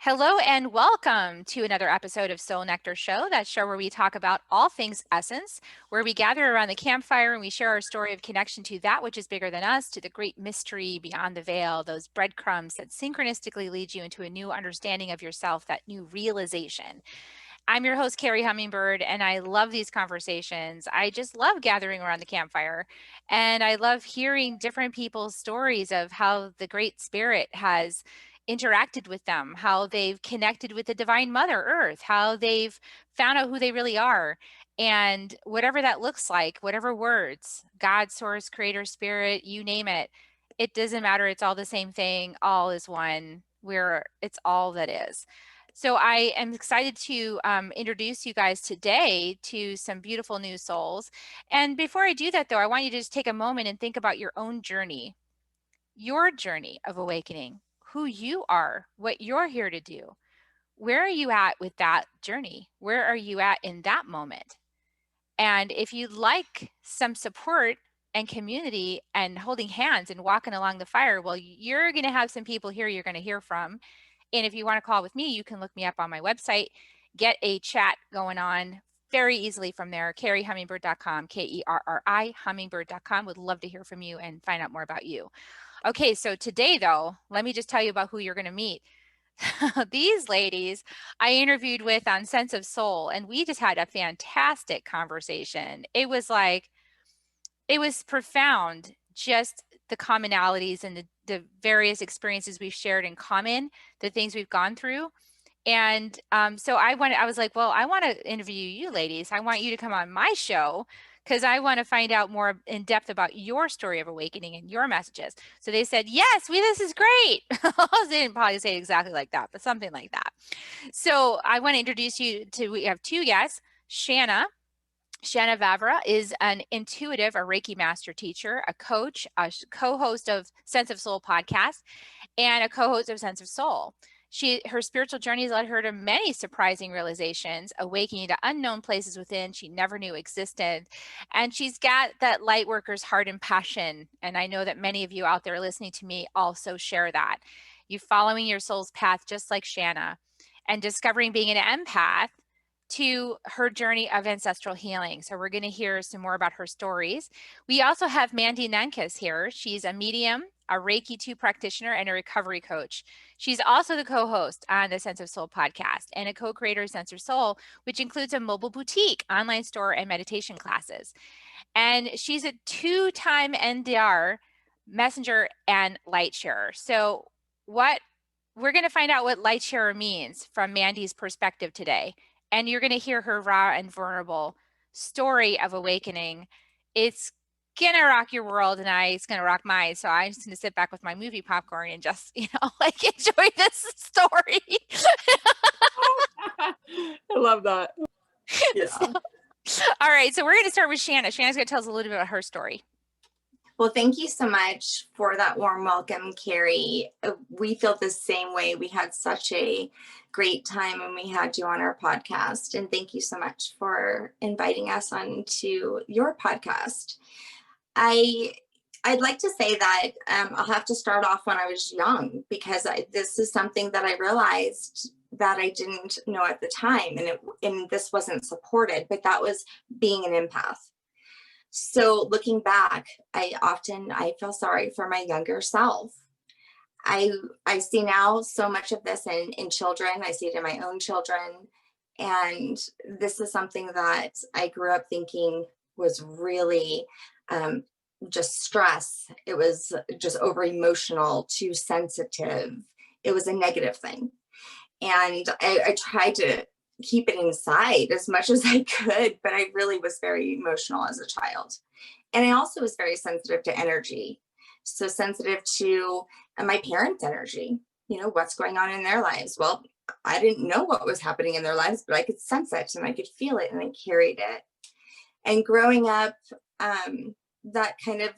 Hello and welcome to another episode of Soul Nectar Show, that show where we talk about all things essence, where we gather around the campfire and we share our story of connection to that which is bigger than us, to the great mystery beyond the veil, those breadcrumbs that synchronistically lead you into a new understanding of yourself, that new realization. I'm your host, Carrie Hummingbird, and I love these conversations. I just love gathering around the campfire, and I love hearing different people's stories of how the Great Spirit has interacted with them, how they've connected with the Divine Mother Earth, how they've found out who they really are. And whatever that looks like, whatever words, God, Source, Creator, Spirit, you name it, it doesn't matter. It's all the same thing. All is one. It's all that is. So I am excited to introduce you guys today to some beautiful new souls. And before I do that, though, I want you to just take a moment and think about your own journey, your journey of awakening, who you are, what you're here to do. Where are you at with that journey? Where are you at in that moment? And if you'd like some support and community and holding hands and walking along the fire, well, you're going to have some people here you're going to hear from. And if you want to call with me, you can look me up on my website, get a chat going on very easily from there, carriehummingbird.com, Kerri, hummingbird.com. Would love to hear from you and find out more about you. Okay, so today, though, let me just tell you about who you're going to meet. These ladies I interviewed with on Sense of Soul, and we just had a fantastic conversation. It was profound, just the commonalities and the various experiences we've shared in common, the things we've gone through. And so I was like, well, I want to interview you ladies. I want you to come on my show because I want to find out more in depth about your story of awakening and your messages. So they said, yes, this is great. They didn't probably say it exactly like that, but something like that. So I want to introduce you to, we have two guests, Shanna. Shanna Vavra is an intuitive, a Reiki master teacher, a coach, a co-host of Sense of Soul podcast, and a co-host of Sense of Soul. Her spiritual journey has led her to many surprising realizations, awakening to unknown places within she never knew existed. And she's got that light worker's heart and passion. And I know that many of you out there listening to me also share that. You following your soul's path just like Shanna, and discovering being an empath to her journey of ancestral healing. So we're going to hear some more about her stories. We also have Mande Nantkes here. She's a medium, a Reiki 2 practitioner, and a recovery coach. She's also the co-host on the Sense of Soul podcast and a co-creator of Sense of Soul, which includes a mobile boutique, online store, and meditation classes. And she's a 2-time NDR messenger and light sharer. So we're going to find out what light sharer means from Mandy's perspective today. And you're going to hear her raw and vulnerable story of awakening. It's going to rock your world, and it's going to rock mine. So I'm just going to sit back with my movie popcorn and just, enjoy this story. I love that. Yeah. All right. So we're going to start with Shanna. Shanna's going to tell us a little bit about her story. Well, thank you so much for that warm welcome, Carrie. We feel the same way. We had such a great time when we had you on our podcast. And thank you so much for inviting us onto your podcast. I'd like to say that I'll have to start off when I was young, because this is something that I realized that I didn't know at the time. And this wasn't supported, but that was being an empath. So looking back, I feel sorry for my younger self. I see now so much of this in children. I see it in my own children. And this is something that I grew up thinking was really just stress. It was just over emotional, too sensitive. It was a negative thing. And I tried to keep it inside as much as I could, but I really was very emotional as a child. And I also was very sensitive to energy. So sensitive to my parents' energy, what's going on in their lives. Well, I didn't know what was happening in their lives, but I could sense it and I could feel it and I carried it. And growing up, that kind of,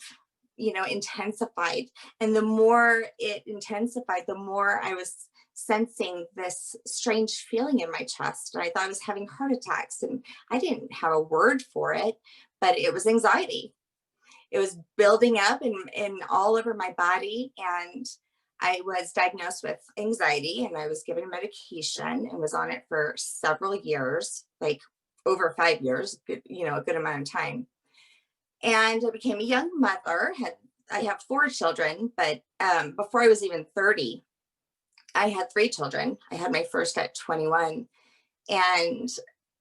intensified. And the more it intensified, the more I was sensing this strange feeling in my chest. And I thought I was having heart attacks, and I didn't have a word for it, but it was anxiety. It was building up and all over my body. And I was diagnosed with anxiety, and I was given medication and was on it for several years, like over 5 years, you know, a good amount of time. And I became a young mother. I have 4 children, but before I was even 30, I had 3 children. I had my first at 21. And,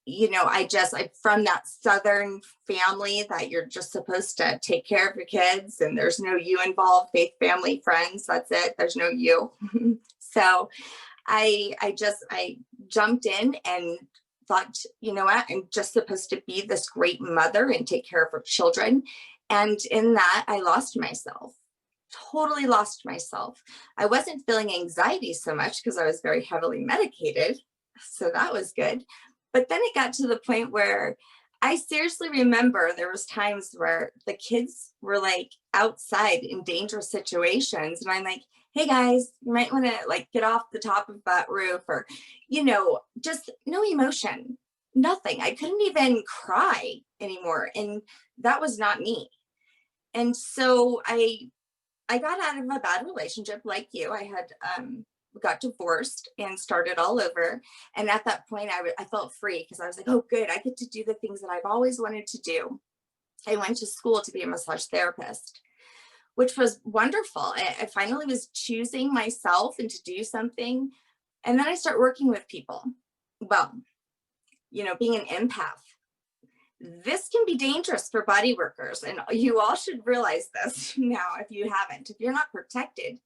you know, I'm from that Southern family that you're just supposed to take care of your kids and there's no you involved, faith, family, friends. That's it. There's no you. So I jumped in and thought, you know what, I'm just supposed to be this great mother and take care of her children. And in that, I lost myself, totally lost myself. I wasn't feeling anxiety so much because I was very heavily medicated. So that was good. But then it got to the point where I seriously remember there was times where the kids were like outside in dangerous situations. And I'm like, hey guys, you might want to like get off the top of that roof, or, you know, just no emotion, nothing. I couldn't even cry anymore. And that was not me. And so I got out of a bad relationship like you. I had got divorced and started all over. And at that point, I felt free because I was like, oh, good. I get to do the things that I've always wanted to do. I went to school to be a massage therapist, which was wonderful. I finally was choosing myself and to do something. And then I start working with people. Well, you know, being an empath, this can be dangerous for body workers. And you all should realize this now if you haven't. If you're not protected,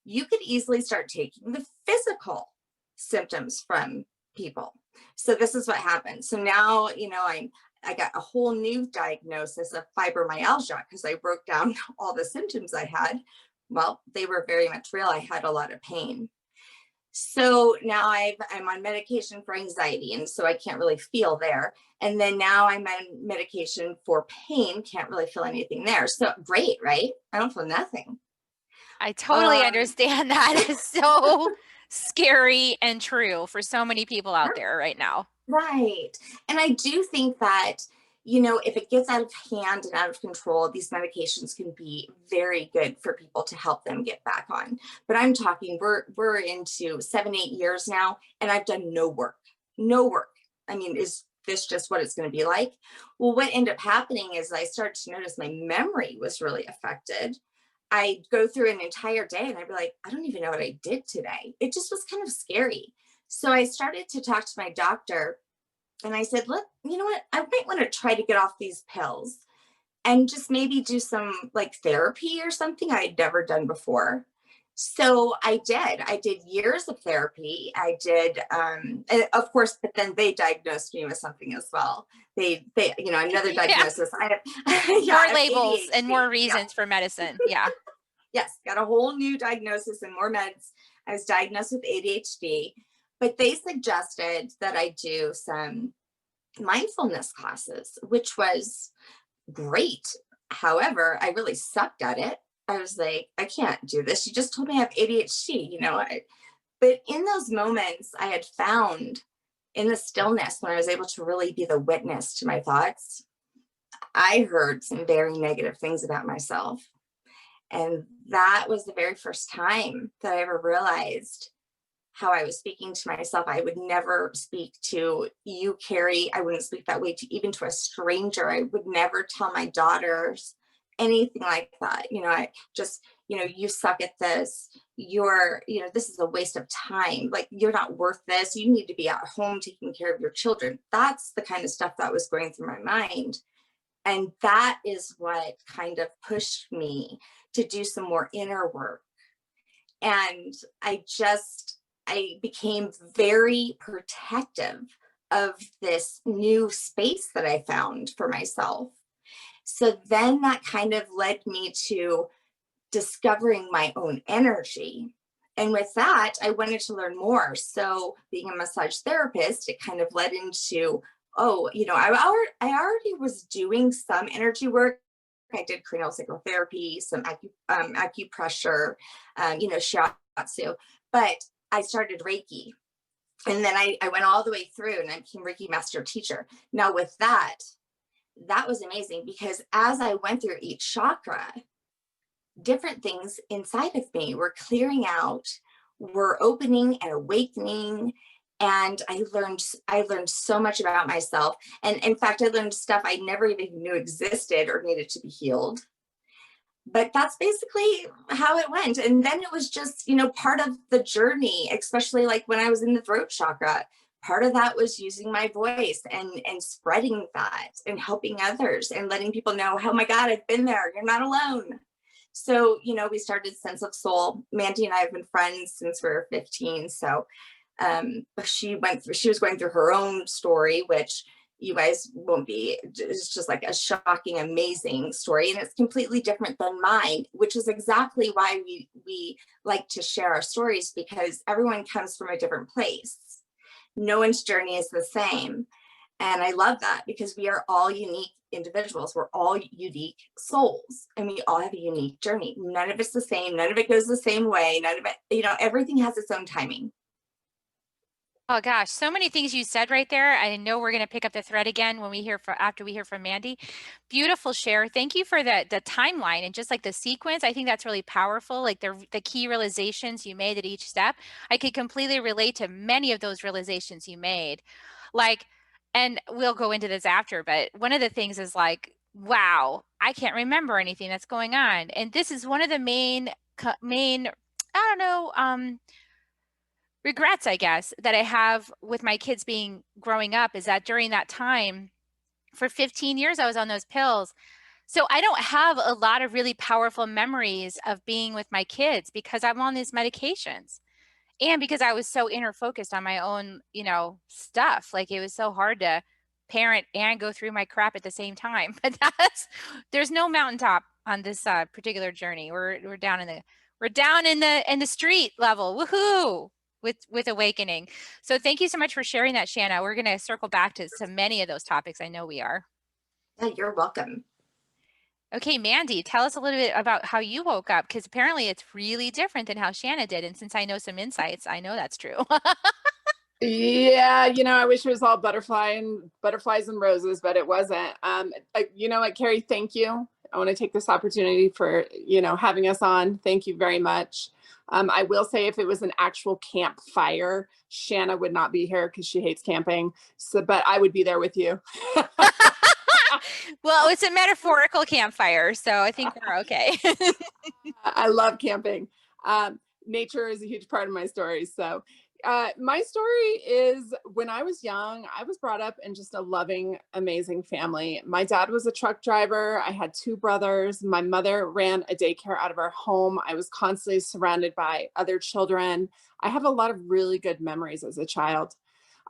you could easily start taking the physical symptoms from people. So this is what happened. So now, you know, I got a whole new diagnosis of fibromyalgia because I broke down all the symptoms I had. Well, they were very much real. I had a lot of pain. So now I'm on medication for anxiety, and so I can't really feel there. And then now I'm on medication for pain, can't really feel anything there. So great, right? I don't feel nothing. I totally understand that. Is so scary and true for so many people out there right now. Right. And I do think that, you know, if it gets out of hand and out of control, these medications can be very good for people to help them get back on. But I'm talking, we're into 7, 8 years now, and I've done no work. No work. I mean, is this just what it's going to be like? Well, what ended up happening is I started to notice my memory was really affected. I'd go through an entire day and I'd be like, I don't even know what I did today. It just was kind of scary. So I started to talk to my doctor and I said, look, you know what? I might want to try to get off these pills and just maybe do some like therapy or something I had never done before. So I did years of therapy. I did, of course, but then they diagnosed me with something as well. They, you know, another diagnosis. I have more labels ADHD. and more reasons for medicine. Yeah. Yes, got a whole new diagnosis and more meds. I was diagnosed with ADHD, but they suggested that I do some mindfulness classes, which was great. However, I really sucked at it. I was like, I can't do this. You just told me I have ADHD, you know. But in those moments, I had found in the stillness when I was able to really be the witness to my thoughts, I heard some very negative things about myself. And that was the very first time that I ever realized how I was speaking to myself. I would never speak to you, Carrie. I wouldn't speak that way to even to a stranger. I would never tell my daughters anything like that. You know, I just, you know, you suck at this. You're, you know, this is a waste of time. Like, you're not worth this. You need to be at home taking care of your children. That's the kind of stuff that was going through my mind. And that is what kind of pushed me to do some more inner work. And I became very protective of this new space that I found for myself. So then that kind of led me to discovering my own energy. And with that, I wanted to learn more. So being a massage therapist, it kind of led into, oh, you know, I already was doing some energy work. I did cranial sacral therapy, some acupressure, you know, shiatsu, but I started Reiki. And then I went all the way through and I became Reiki master teacher. Now with that was amazing because as I went through each chakra, different things inside of me were clearing out, were opening and awakening. And I learned so much about myself. And in fact, I learned stuff I never even knew existed or needed to be healed. But that's basically how it went. And then it was just, part of the journey, especially like when I was in the throat chakra. Part of that was using my voice and spreading that and helping others and letting people know, oh my God, I've been there. You're not alone. So, we started Sense of Soul. Mandy and I have been friends since we were 15. So she was going through her own story, which you guys won't be, it's just like a shocking, amazing story. And it's completely different than mine, which is exactly why we like to share our stories, because everyone comes from a different place. No one's journey is the same. And I love that, because we are all unique individuals. We're all unique souls, and we all have a unique journey. None of it's the same. None of it goes the same way. None of it, everything has its own timing. Oh gosh, so many things you said right there. I know we're going to pick up the thread again when after we hear from Mandy. Beautiful share. Thank you for the timeline and just like the sequence. I think that's really powerful. Like the key realizations you made at each step. I could completely relate to many of those realizations you made. Like, and we'll go into this after, but one of the things is like, wow, I can't remember anything that's going on. And this is one of the main, I don't know, regrets, I guess, that I have with my kids growing up, is that during that time, for 15 years, I was on those pills. So I don't have a lot of really powerful memories of being with my kids because I'm on these medications. And because I was so inner focused on my own, stuff. Like it was so hard to parent and go through my crap at the same time. But there's no mountaintop on this particular journey. We're down in the street level. Woohoo! With awakening. So thank you so much for sharing that, Shanna. We're going to circle back to so many of those topics. I know we are. Yeah, you're welcome. Okay, Mandy, tell us a little bit about how you woke up, because apparently it's really different than how Shanna did. And since I know some insights, I know that's true. Yeah, I wish it was all butterflies and roses, but it wasn't. You know what, Carrie, thank you. I want to take this opportunity for, having us on. Thank you very much. I will say, if it was an actual campfire, Shanna would not be here because she hates camping. So, but I would be there with you. Well, it's a metaphorical campfire, so I think we're okay. I love camping. Nature is a huge part of my story. So my story is, when I was young, I was brought up in just a loving, amazing family. My dad was a truck driver. I had two brothers. My mother ran a daycare out of our home. I was constantly surrounded by other children. I have a lot of really good memories as a child.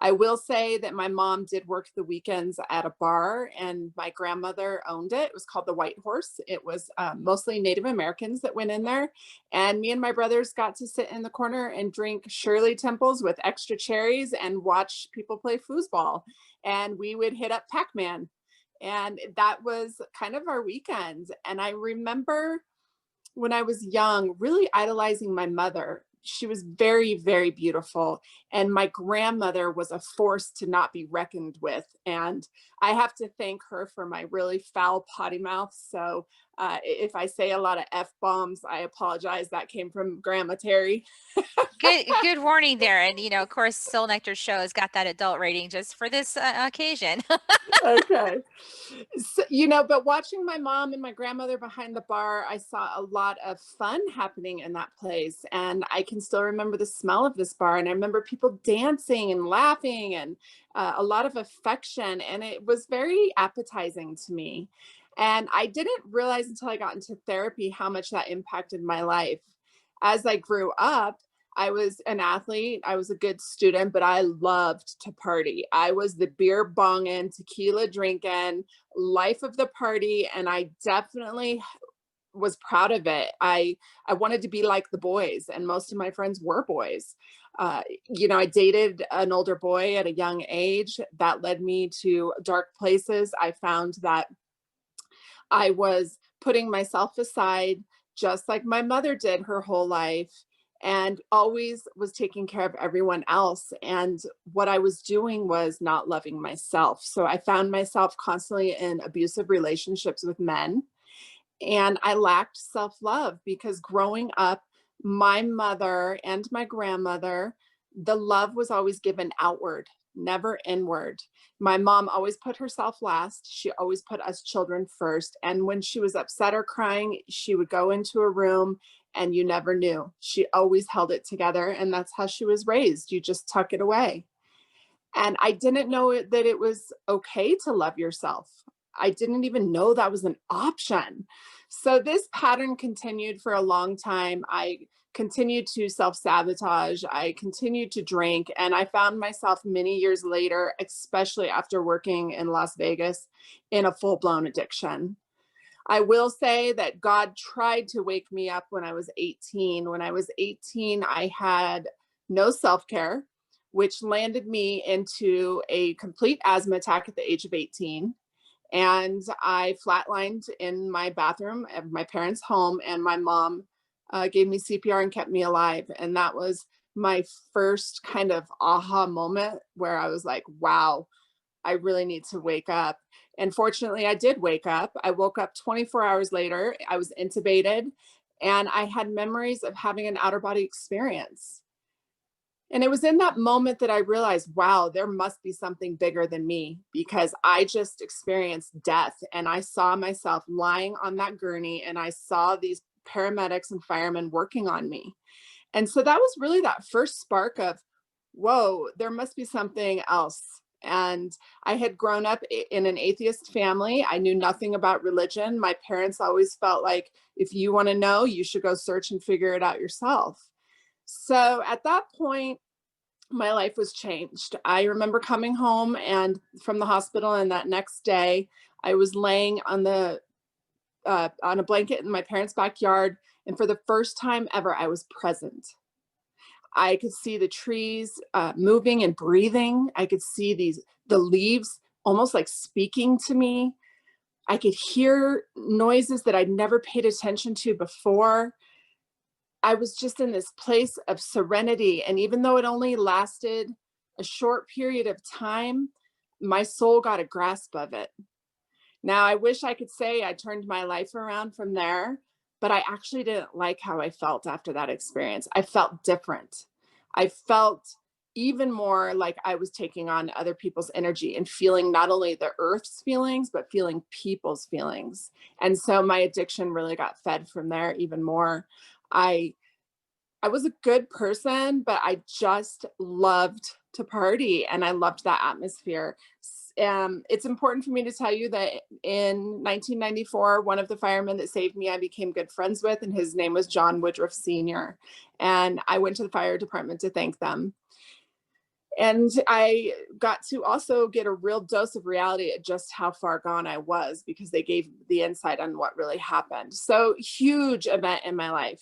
I will say that my mom did work the weekends at a bar, and my grandmother owned it. It was called the White Horse. It was mostly Native Americans that went in there. And me and my brothers got to sit in the corner and drink Shirley Temples with extra cherries and watch people play foosball. And we would hit up Pac-Man. And that was kind of our weekends. And I remember when I was young, really idolizing my mother. She was very, very beautiful. And my grandmother was a force to not be reckoned with. And I have to thank her for my really foul potty mouth. So if I say a lot of F-bombs, I apologize. That came from Grandma Terry. Good warning there. And, of course, Soul Nectar's show has got that adult rating just for this occasion. Okay. So, but watching my mom and my grandmother behind the bar, I saw a lot of fun happening in that place. And I can still remember the smell of this bar. And I remember people dancing and laughing, and a lot of affection. And it was very appetizing to me. And I didn't realize until I got into therapy how much that impacted my life. As I grew up, I was an athlete. I was a good student, but I loved to party. I was the beer bonging, tequila drinking, life of the party. And I definitely was proud of it. I wanted to be like the boys, and most of my friends were boys. I dated an older boy at a young age. That led me to dark places. I found that I was putting myself aside, just like my mother did her whole life, and always was taking care of everyone else. And what I was doing was not loving myself. So I found myself constantly in abusive relationships with men. And I lacked self-love because growing up, my mother and my grandmother, the love was always given outward, never inward. My mom always put herself last. She always put us children first. And when she was upset or crying, she would go into a room and you never knew. She always held it together. And that's how she was raised. You just tuck it away. And I didn't know that it was okay to love yourself. I didn't even know that was an option. So this pattern continued for a long time. I continued to self-sabotage. I continued to drink. And I found myself many years later, especially after working in Las Vegas, in a full-blown addiction. I will say that God tried to wake me up when I was 18. When I was 18, I had no self-care, which landed me into a complete asthma attack at the age of 18. And I flatlined in my bathroom of my parents' home, and my mom gave me CPR and kept me alive. And that was my first kind of aha moment where I was like, wow, I really need to wake up. And fortunately, I did wake up. I woke up 24 hours later. I was intubated, and I had memories of having an outer body experience. And it was in that moment that I realized, wow, there must be something bigger than me, because I just experienced death and I saw myself lying on that gurney and I saw these paramedics and firemen working on me. And so that was really that first spark of, whoa, there must be something else. And I had grown up in an atheist family. I knew nothing about religion. My parents always felt like, if you want to know, you should go search and figure it out yourself. So at that point, my life was changed. I remember coming home and from the hospital, and that next day I was laying on a blanket in my parents' backyard, and for the first time ever, I was present. I could see the trees moving and breathing. I could see the leaves almost like speaking to me. I could hear noises that I'd never paid attention to before. I was just in this place of serenity. And even though it only lasted a short period of time, my soul got a grasp of it. Now, I wish I could say I turned my life around from there, but I actually didn't like how I felt after that experience. I felt different. I felt even more like I was taking on other people's energy and feeling not only the earth's feelings, but feeling people's feelings. And so my addiction really got fed from there even more. I was a good person, but I just loved to party and I loved that atmosphere. It's important for me to tell you that in 1994, one of the firemen that saved me, I became good friends with, and his name was John Woodruff Sr. And I went to the fire department to thank them. And I got to also get a real dose of reality at just how far gone I was, because they gave the insight on what really happened. So huge event in my life.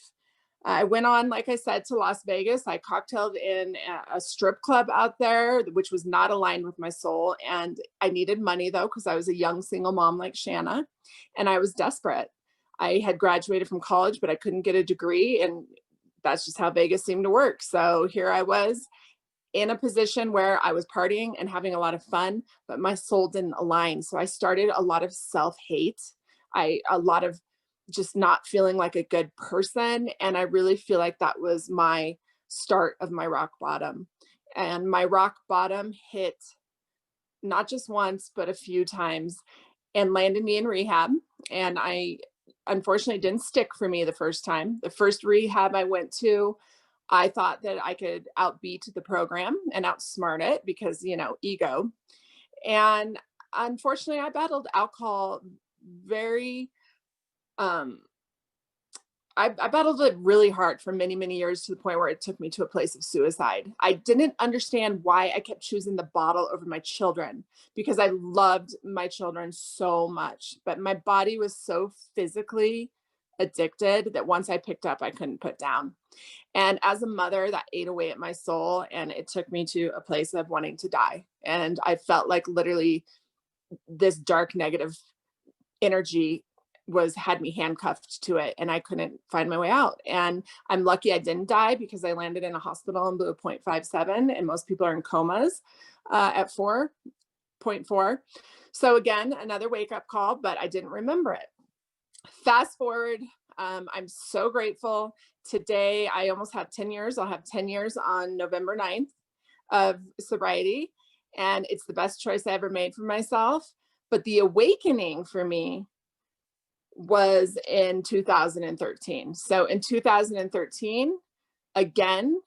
I went on, like I said, to Las Vegas. I cocktailed in a strip club out there, which was not aligned with my soul. And I needed money though, because I was a young single mom like Shanna, and I was desperate. I had graduated from college, but I couldn't get a degree. And that's just how Vegas seemed to work. So here I was in a position where I was partying and having a lot of fun, but my soul didn't align. So I started a lot of self-hate. A lot of just not feeling like a good person. And I really feel like that was my start of my rock bottom. And my rock bottom hit not just once, but a few times, and landed me in rehab. And I unfortunately didn't stick for me the first time. The first rehab I went to, I thought that I could outbeat the program and outsmart it because, ego. And unfortunately, I battled alcohol very I battled it really hard for many, many years, to the point where it took me to a place of suicide. I didn't understand why I kept choosing the bottle over my children, because I loved my children so much, but my body was so physically addicted that once I picked up, I couldn't put down. And as a mother, that ate away at my soul, and it took me to a place of wanting to die. And I felt like literally this dark, negative energy had me handcuffed to it, and I couldn't find my way out. And I'm lucky I didn't die, because I landed in a hospital and blew a 0.57, and most people are in comas at 4.4. So again, another wake up call, but I didn't remember it. Fast forward, I'm so grateful. Today, I almost have 10 years. I'll have 10 years on November 9th of sobriety. And it's the best choice I ever made for myself. But the awakening for me was in 2013. So in 2013, again,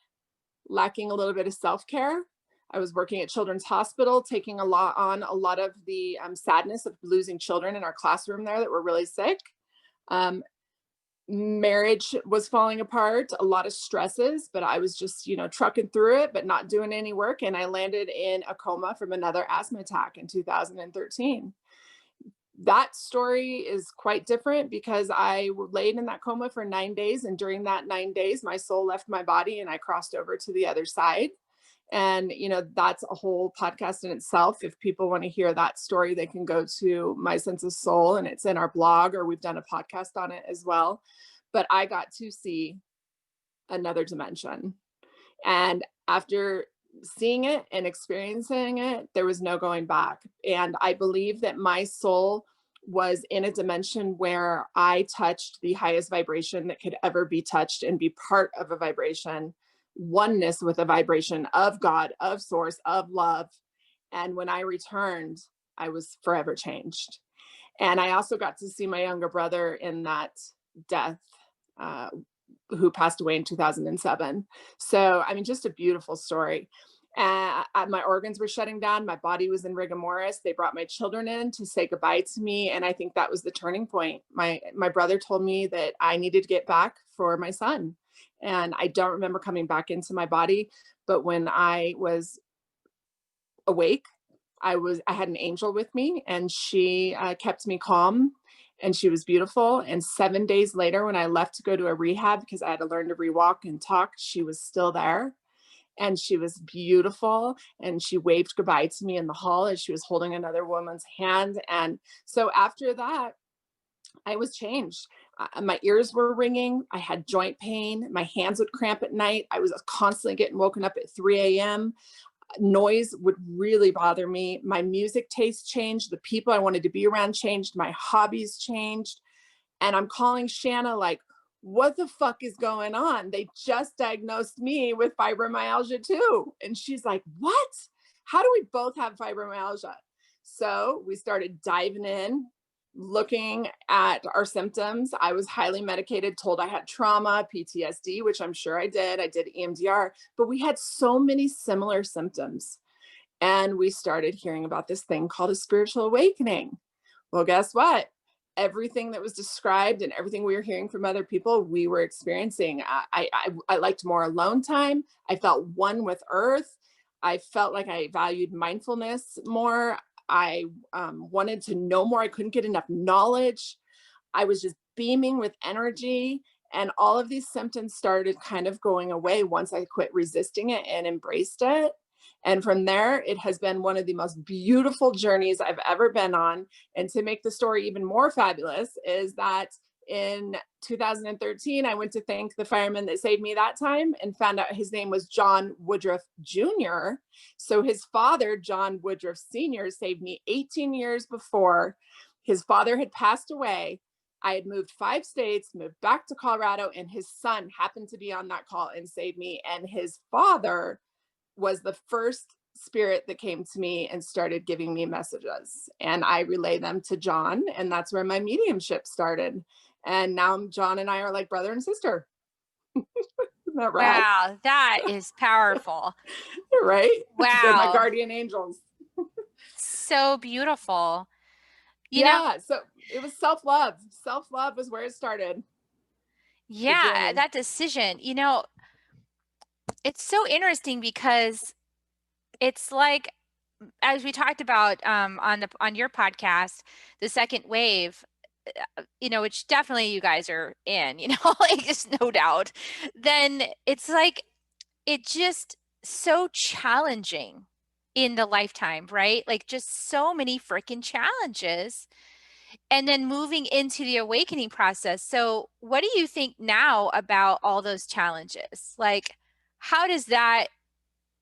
lacking a little bit of self-care. I was working at Children's Hospital, taking a lot of the sadness of losing children in our classroom there that were really sick. Marriage was falling apart, a lot of stresses, but I was just, trucking through it, but not doing any work. And I landed in a coma from another asthma attack in 2013. That story is quite different because I laid in that coma for 9 days. And during that 9 days, my soul left my body and I crossed over to the other side. And, that's a whole podcast in itself. If people want to hear that story, they can go to My Sense of Soul and it's in our blog, or we've done a podcast on it as well. But I got to see another dimension. And after seeing it and experiencing it, there was no going back. And I believe that my soul was in a dimension where I touched the highest vibration that could ever be touched and be part of a vibration, oneness with a vibration of God, of source, of love. And when I returned, I was forever changed. And I also got to see my younger brother in that death, who passed away in 2007. So, I mean, just a beautiful story. My organs were shutting down. My body was in rigor mortis. They brought my children in to say goodbye to me. And I think that was the turning point. My brother told me that I needed to get back for my son. And I don't remember coming back into my body. But when I was awake, I had an angel with me, and she kept me calm, and she was beautiful. And 7 days later, when I left to go to a rehab because I had to learn to rewalk and talk, she was still there. And she was beautiful. And she waved goodbye to me in the hall as she was holding another woman's hand. And so after that, I was changed. My ears were ringing. I had joint pain. My hands would cramp at night. I was constantly getting woken up at 3 a.m. Noise would really bother me. My music taste changed. The people I wanted to be around changed. My hobbies changed. And I'm calling Shanna like, what the fuck is going on? They just diagnosed me with fibromyalgia too. And she's like, what? How do we both have fibromyalgia? So we started diving in, looking at our symptoms. I was highly medicated, told I had trauma, PTSD, which I'm sure I did. I did EMDR, but we had so many similar symptoms. And we started hearing about this thing called a spiritual awakening. Well, guess what? Everything that was described and everything we were hearing from other people, we were experiencing. I liked more alone time. I felt one with earth. I felt like I valued mindfulness more. I wanted to know more. I couldn't get enough knowledge. I was just beaming with energy. And all of these symptoms started kind of going away once I quit resisting it and embraced it. And from there, it has been one of the most beautiful journeys I've ever been on. And to make the story even more fabulous is that in 2013, I went to thank the fireman that saved me that time and found out his name was John Woodruff Jr. So his father, John Woodruff Sr., saved me 18 years before. His father had passed away. I had moved 5 states, moved back to Colorado, and his son happened to be on that call and saved me. And his father was the first spirit that came to me and started giving me messages. And I relay them to John, and that's where my mediumship started. And now John and I are like brother and sister. Isn't that rad? Wow, that is powerful. Right? Wow. They're my guardian angels. So beautiful. So it was self-love. Self-love was where it started. Yeah, that decision, it's so interesting because it's like, as we talked about on your podcast, the second wave, which definitely you guys are in, like just no doubt, then it's like, it just so challenging in the lifetime, right? Like just so many freaking challenges. And then moving into the awakening process. So what do you think now about all those challenges? Like, how does that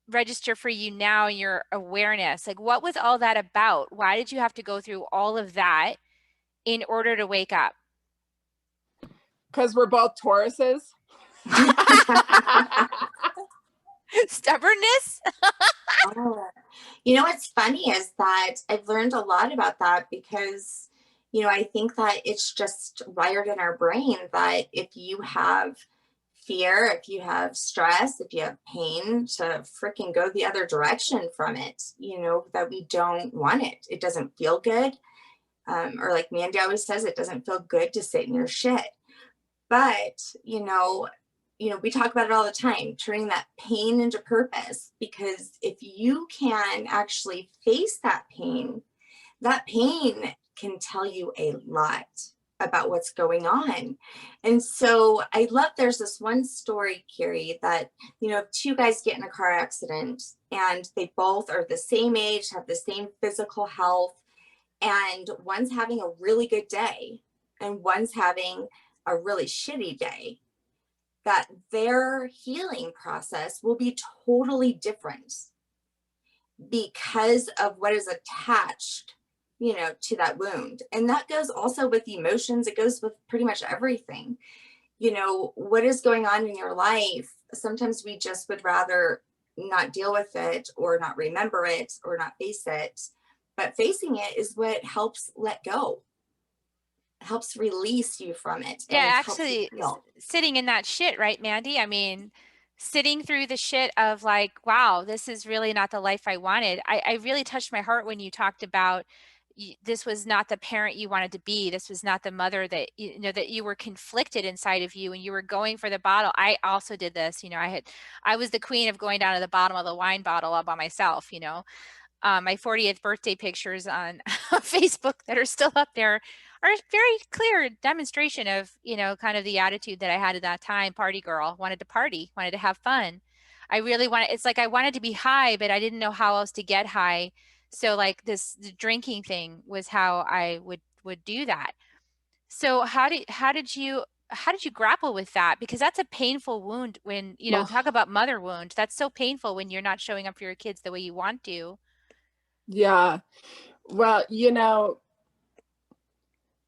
register for you now in your awareness? Like, what was all that about? Why did you have to go through all of that in order to wake up? Because we're both Tauruses. Stubbornness. Oh. You know what's funny is that I've learned a lot about that because, you know, I think that it's just wired in our brain that if you have fear, if you have stress, if you have pain, to freaking go the other direction from it, you know, that we don't want it. It doesn't feel good. Or like Mandy always says, it doesn't feel good to sit in your shit. But, we talk about it all the time, turning that pain into purpose, because if you can actually face that pain can tell you a lot about what's going on. And so I love, there's this one story, Carrie, that, two guys get in a car accident and they both are the same age, have the same physical health, and one's having a really good day and one's having a really shitty day, that their healing process will be totally different because of what is attached, to that wound. And that goes also with emotions. It goes with pretty much everything. What is going on in your life? Sometimes we just would rather not deal with it or not remember it or not face it. But facing it is what helps let go, helps release you from it. Yeah, And actually, sitting in that shit, right, Mandy? I mean, sitting through the shit of like, wow, this is really not the life I wanted. I really touched my heart when you talked about this was not the parent you wanted to be. This was not the mother that, that you were conflicted inside of you and you were going for the bottle. I also did this, I was the queen of going down to the bottom of the wine bottle all by myself, my 40th birthday pictures on Facebook that are still up there are a very clear demonstration of, kind of the attitude that I had at that time. Party girl, wanted to party, wanted to have fun. I really wanted, it's like I wanted to be high, but I didn't know how else to get high. So like the drinking thing was how I would do that. So how did you grapple with that? Because that's a painful wound when, talk about mother wound. That's so painful when you're not showing up for your kids the way you want to. Yeah. Well,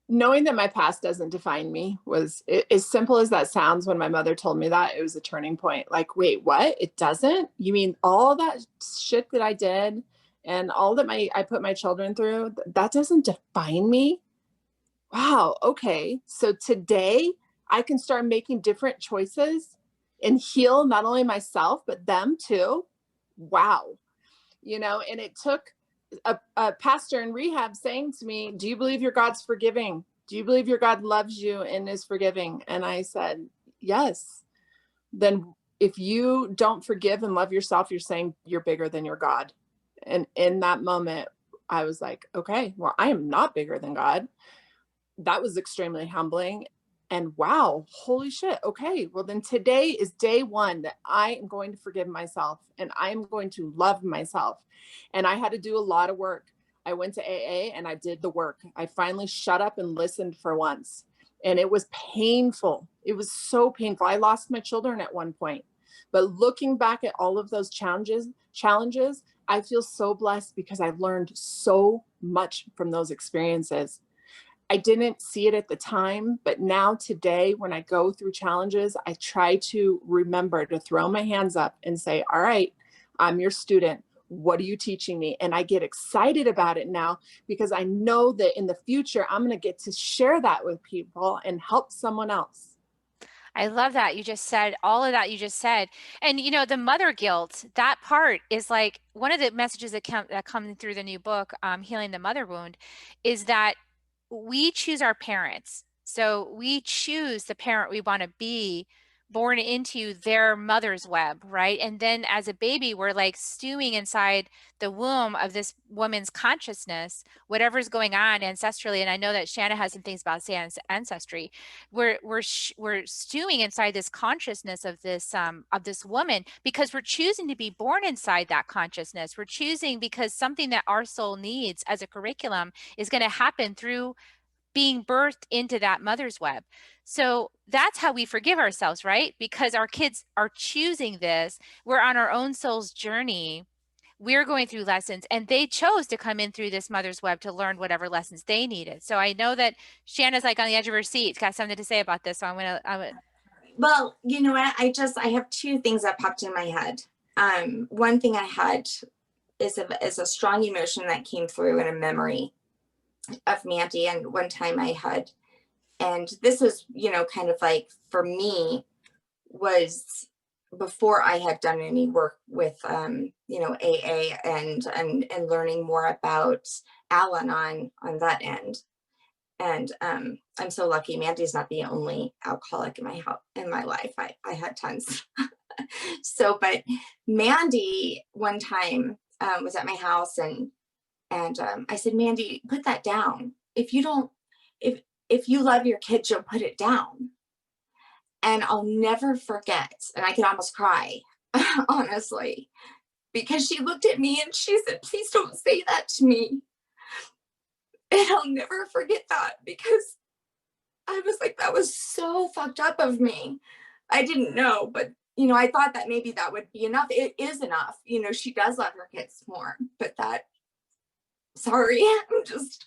knowing that my past doesn't define me was as simple as that sounds. When my mother told me that, it was a turning point. Like, wait, what? It doesn't? You mean all that shit that I did and all that I put my children through, that doesn't define me? Wow. Okay. So today I can start making different choices and heal not only myself, but them too. Wow. And it took a pastor in rehab saying to me, do you believe your God's forgiving? Do you believe your God loves you and is forgiving? And I said, yes. Then if you don't forgive and love yourself, you're saying you're bigger than your God. And in that moment, I was like, okay, well, I am not bigger than God. That was extremely humbling. And wow, holy shit. Okay, well then today is day one that I am going to forgive myself and I am going to love myself. And I had to do a lot of work. I went to AA and I did the work. I finally shut up and listened for once. And it was painful. It was so painful. I lost my children at one point. But looking back at all of those challenges, I feel so blessed because I learned so much from those experiences. I didn't see it at the time, but now today, when I go through challenges, I try to remember to throw my hands up and say, all right, I'm your student. What are you teaching me? And I get excited about it now because I know that in the future, I'm going to get to share that with people and help someone else. I love that. You just said all of that you just said. And the mother guilt, that part is like one of the messages that come through the new book, Healing the Mother Wound, is that we choose our parents. So we choose the parent we want to be, born into their mother's web, right? And then as a baby, we're like stewing inside the womb of this woman's consciousness, whatever's going on ancestrally. And I know that Shanna has some things about ancestry. We're stewing inside this consciousness of this woman because we're choosing to be born inside that consciousness. We're choosing because something that our soul needs as a curriculum is going to happen through being birthed into that mother's web. So that's how we forgive ourselves, right? Because our kids are choosing this. We're on our own soul's journey. we're going through lessons, and they chose to come in through this mother's web to learn whatever lessons they needed. So I know that Shanna's like on the edge of her seat, got something to say about this. So Well, you know what? I have two things that popped in my head. One thing I had is a strong emotion that came through in a memory of Mandy. And one time I had, and this was, you know, kind of like for me, was before I had done any work with, you know, AA and learning more about Al-Anon on that end. And I'm so lucky. Mandy's not the only alcoholic in my life. I had tons. So, but Mandy one time was at my house, and I said, Mandy, put that down. If you don't, if you love your kids, you'll put it down. And I'll never forget. And I can almost cry, honestly, because she looked at me and she said, please don't say that to me. And I'll never forget that, because I was like, that was so fucked up of me. I didn't know, but you know, I thought that maybe that would be enough. It is enough. You know, she does love her kids more, but sorry, I'm just.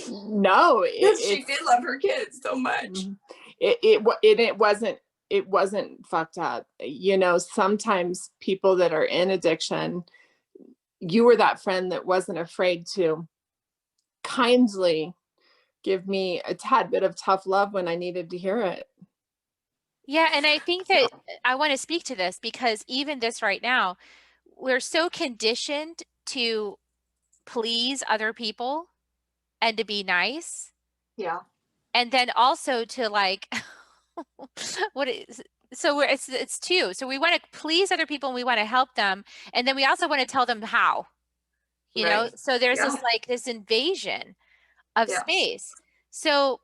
No, she did love her kids so much. It wasn't fucked up. You know, sometimes people that are in addiction, you were that friend that wasn't afraid to kindly give me a tad bit of tough love when I needed to hear it. Yeah, and I think that I want to speak to this, because even this right now, we're so conditioned to please other people and to be nice. Yeah. And then also to like, it's two. So we want to please other people and we want to help them. And then we also want to tell them how, you know? So there's this invasion of space. So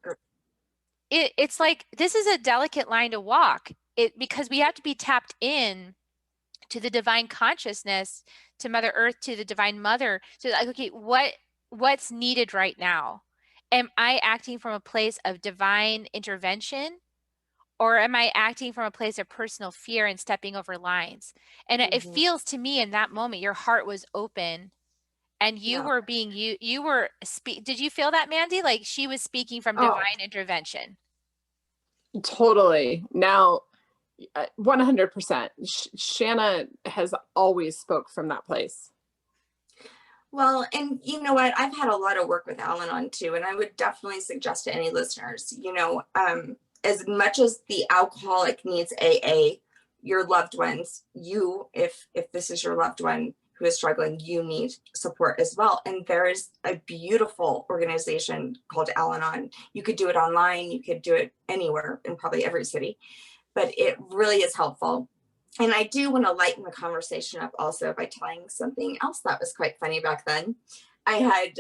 it's like, this is a delicate line to walk, because we have to be tapped in to the divine consciousness, to Mother Earth, to the Divine Mother, to like, okay, what's needed right now? Am I acting from a place of divine intervention, or am I acting from a place of personal fear and stepping over lines? And it feels to me in that moment, your heart was open and you were being, did you feel that, Mandy? Like she was speaking from divine intervention. Totally. Now, 100%. Shanna has always spoke from that place. Well, and you know what? I've had a lot of work with Al-Anon too, and I would definitely suggest to any listeners, you know, as much as the alcoholic needs AA, your loved ones, if this is your loved one who is struggling, you need support as well. And there is a beautiful organization called Al-Anon. You could do it online, you could do it anywhere in probably every city, but it really is helpful. And I do want to lighten the conversation up also by telling something else that was quite funny back then. I had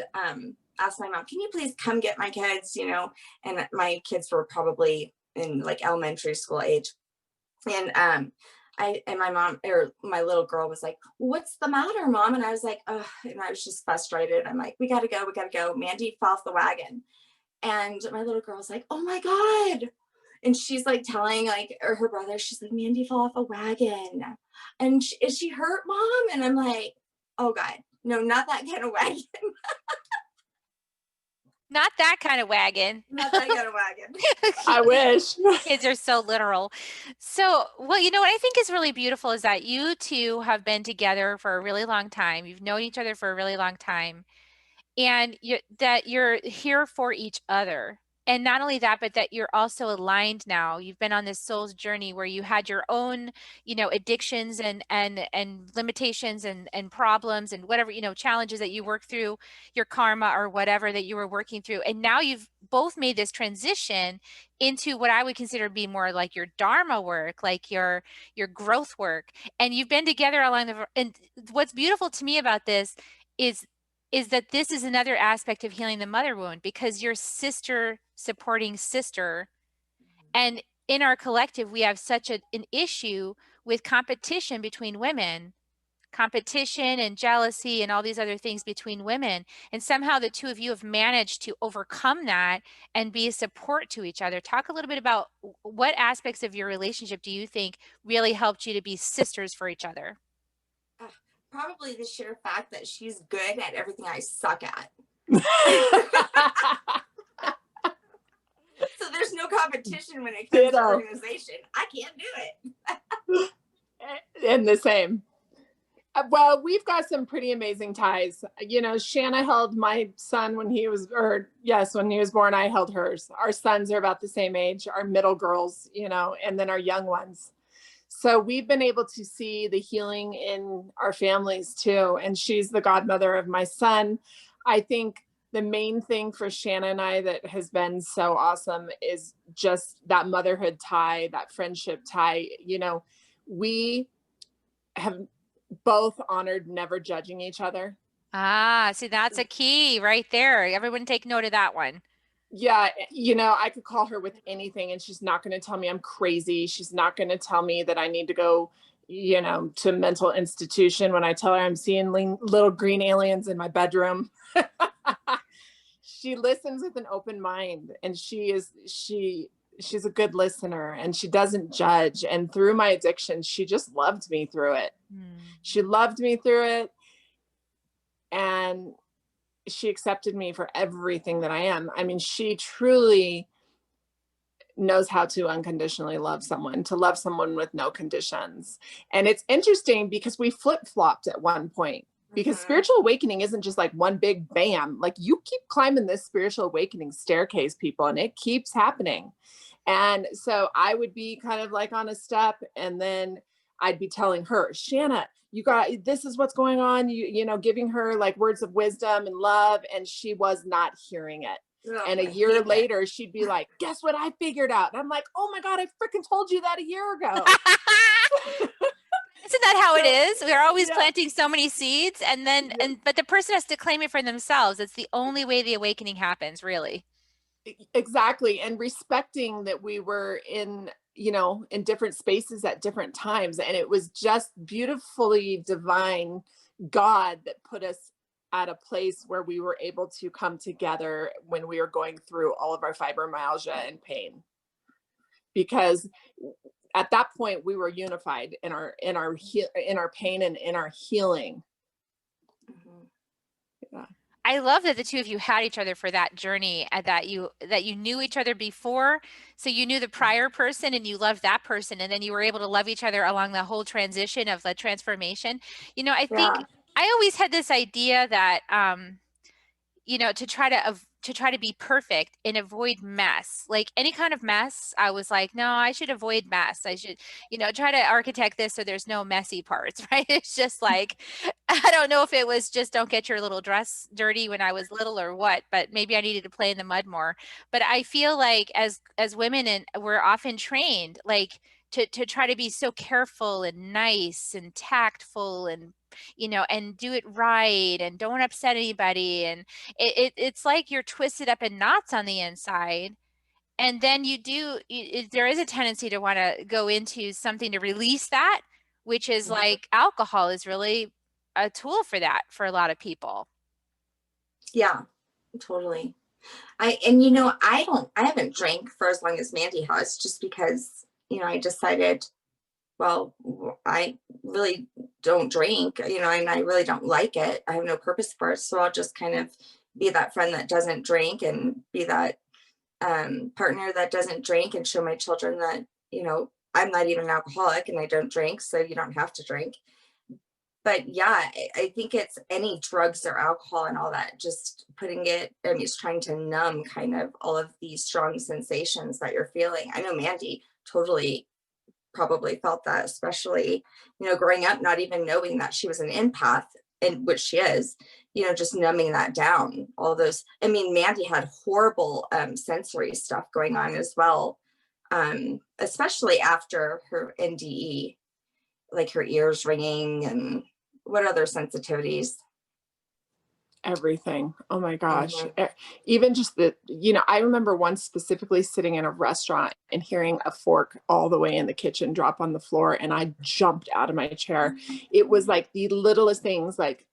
asked my mom, can you please come get my kids, you know, and my kids were probably in like elementary school age. And my mom, or my little girl, was like, what's the matter, Mom? And I was like, oh, and I was just frustrated. I'm like, we gotta go. Mandy fell off the wagon. And my little girl was like, oh my God. And she's like telling like her brother, she's like, Mandy fell off a wagon. And is she hurt, Mom? And I'm like, oh God, no, not that kind of wagon. Not that kind of wagon. Not that kind of wagon. I wish. Kids are so literal. So, well, you know what I think is really beautiful is that you two have been together for a really long time. You've known each other for a really long time, and that you're here for each other. And not only that, but that you're also aligned now. You've been on this soul's journey where you had your own, you know, addictions and limitations and problems and whatever, you know, challenges that you work through, your karma or whatever that you were working through. And now you've both made this transition into what I would consider to be more like your dharma work, like your growth work. And you've been together along the, and what's beautiful to me about this is that this is another aspect of healing the mother wound, because your sister supporting sister. And in our collective, we have such an issue with competition between women, competition and jealousy and all these other things between women. And somehow the two of you have managed to overcome that and be a support to each other. Talk a little bit about what aspects of your relationship do you think really helped you to be sisters for each other? probably the sheer fact that she's good at everything I suck at. So there's no competition when it comes to organization. I can't do it. And the same. Well, we've got some pretty amazing ties. You know, Shanna held my son when he was born, I held hers. Our sons are about the same age, our middle girls, you know, and then our young ones. So we've been able to see the healing in our families too. And she's the godmother of my son. I think the main thing for Shanna and I that has been so awesome is just that motherhood tie, that friendship tie. You know, we have both honored never judging each other. Ah, see, that's a key right there. Everyone take note of that one. Yeah, you know, I could call her with anything and she's not going to tell me I'm crazy. She's not going to tell me that I need to go, you know, to a mental institution when I tell her I'm seeing little green aliens in my bedroom. She listens with an open mind, and she's a good listener, and she doesn't judge. And through my addiction, she just loved me through it. She loved me through it. And she accepted me for everything that I am. I mean, she truly knows how to unconditionally love someone, to love someone with no conditions. And it's interesting because we flip-flopped at one point, because spiritual awakening isn't just like one big bam. Like, you keep climbing this spiritual awakening staircase, people, and it keeps happening. And so I would be kind of like on a step, and then I'd be telling her, Shanna, this is what's going on. You know, giving her like words of wisdom and love, and she was not hearing it. Oh, and a year later, she'd be like, guess what I figured out? And I'm like, oh my God, I freaking told you that a year ago. Isn't that how it is? We're always planting so many seeds, and then, but the person has to claim it for themselves. It's the only way the awakening happens, really. Exactly. And respecting that we were in, you know, in different spaces at different times. And it was just beautifully divine God that put us at a place where we were able to come together when we were going through all of our fibromyalgia and pain. Because at that point we were unified in our pain and in our healing. Yeah. I love that the two of you had each other for that journey, and that you knew each other before. So you knew the prior person and you loved that person, and then you were able to love each other along the whole transition of the transformation. You know, I think I always had this idea that, you know, to try to be perfect and avoid mess, like any kind of mess. I was like, no, I should avoid mess. I should, you know, try to architect this so there's no messy parts, right? It's just like, I don't know if it was just don't get your little dress dirty when I was little or what, but maybe I needed to play in the mud more. But I feel like as women, and we're often trained like to try to be so careful and nice and tactful, and, you know, and do it right and don't upset anybody. And it's like you're twisted up in knots on the inside. And then there is a tendency to want to go into something to release that, which is like alcohol is really a tool for that for a lot of people. Yeah, totally. You know, I haven't drank for as long as Mandy has, just because, you know, I decided, well, I really don't drink, you know, and I really don't like it. I have no purpose for it. So I'll just kind of be that friend that doesn't drink, and be that partner that doesn't drink, and show my children that, you know, I'm not even an alcoholic and I don't drink, so you don't have to drink. But yeah, I think it's any drugs or alcohol and all that, just putting it, I mean, it's trying to numb kind of all of these strong sensations that you're feeling. I know Mandy totally probably felt that, especially, you know, growing up, not even knowing that she was an empath, and which she is, you know, just numbing that down, all those. I mean, Mandy had horrible sensory stuff going on as well, especially after her NDE, like her ears ringing, and what other sensitivities? Everything. Oh my gosh. Even just the, you know, I remember once specifically sitting in a restaurant and hearing a fork all the way in the kitchen drop on the floor, and I jumped out of my chair. It was like the littlest things, like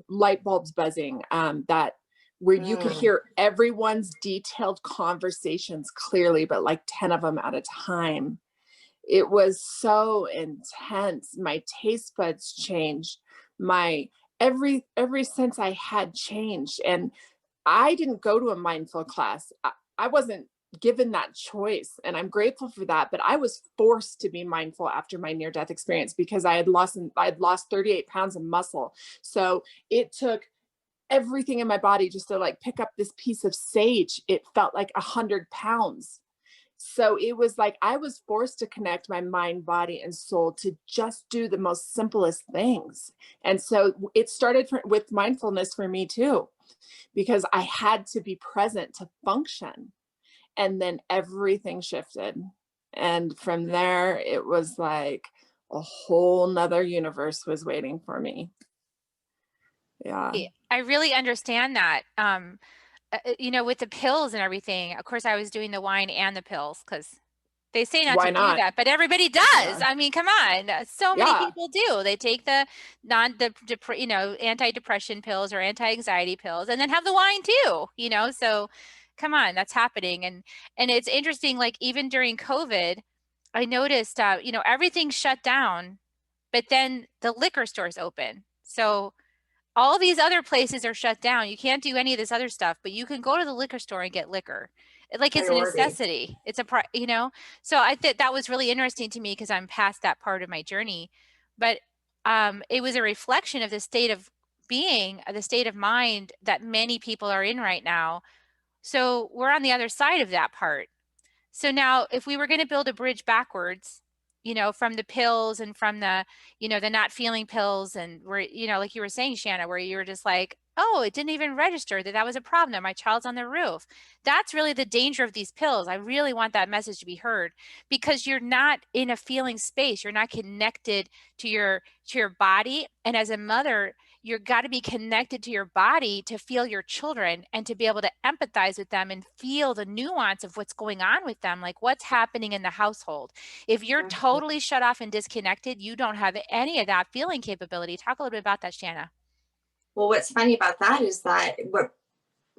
light bulbs buzzing, that where you could hear everyone's detailed conversations clearly, but like 10 of them at a time. It was so intense. My taste buds changed. my every sense I had changed. And I didn't go to a mindful class. I wasn't given that choice, and I'm grateful for that. But I was forced to be mindful after my near-death experience because I had lost 38 pounds of muscle. So it took everything in my body just to like pick up this piece of sage. It felt like 100 pounds. So it was like I was forced to connect my mind, body, and soul to just do the most simplest things. And so it started with mindfulness for me too, because I had to be present to function. And then everything shifted. And from there, it was like a whole nother universe was waiting for me. Yeah. I really understand that. You know, with the pills and everything, of course, I was doing the wine and the pills because they say not to Why do not? that, but everybody does. Yeah. I mean, come on. So many Yeah. people do. They take the you know, anti-depression pills or anti-anxiety pills and then have the wine too, you know? So come on, that's happening. And it's interesting, like even during COVID, I noticed, you know, everything shut down, but then the liquor stores open. So all these other places are shut down. You can't do any of this other stuff, but you can go to the liquor store and get liquor. Like it's a Priority. necessity. It's you know, so I think that was really interesting to me because I'm past that part of my journey. But it was a reflection of the state of being, the state of mind that many people are in right now. So we're on the other side of that part. So now if we were going to build a bridge backwards, you know, from the pills and from the, you know, the not feeling pills and where, you know, like you were saying, Shanna, where you were just like, oh, it didn't even register that that was a problem, that my child's on the roof. That's really the danger of these pills. I really want that message to be heard because you're not in a feeling space. You're not connected to your body. And as a mother, you've got to be connected to your body to feel your children and to be able to empathize with them and feel the nuance of what's going on with them, like what's happening in the household. If you're totally shut off and disconnected, you don't have any of that feeling capability. Talk a little bit about that, Shanna. Well, what's funny about that is that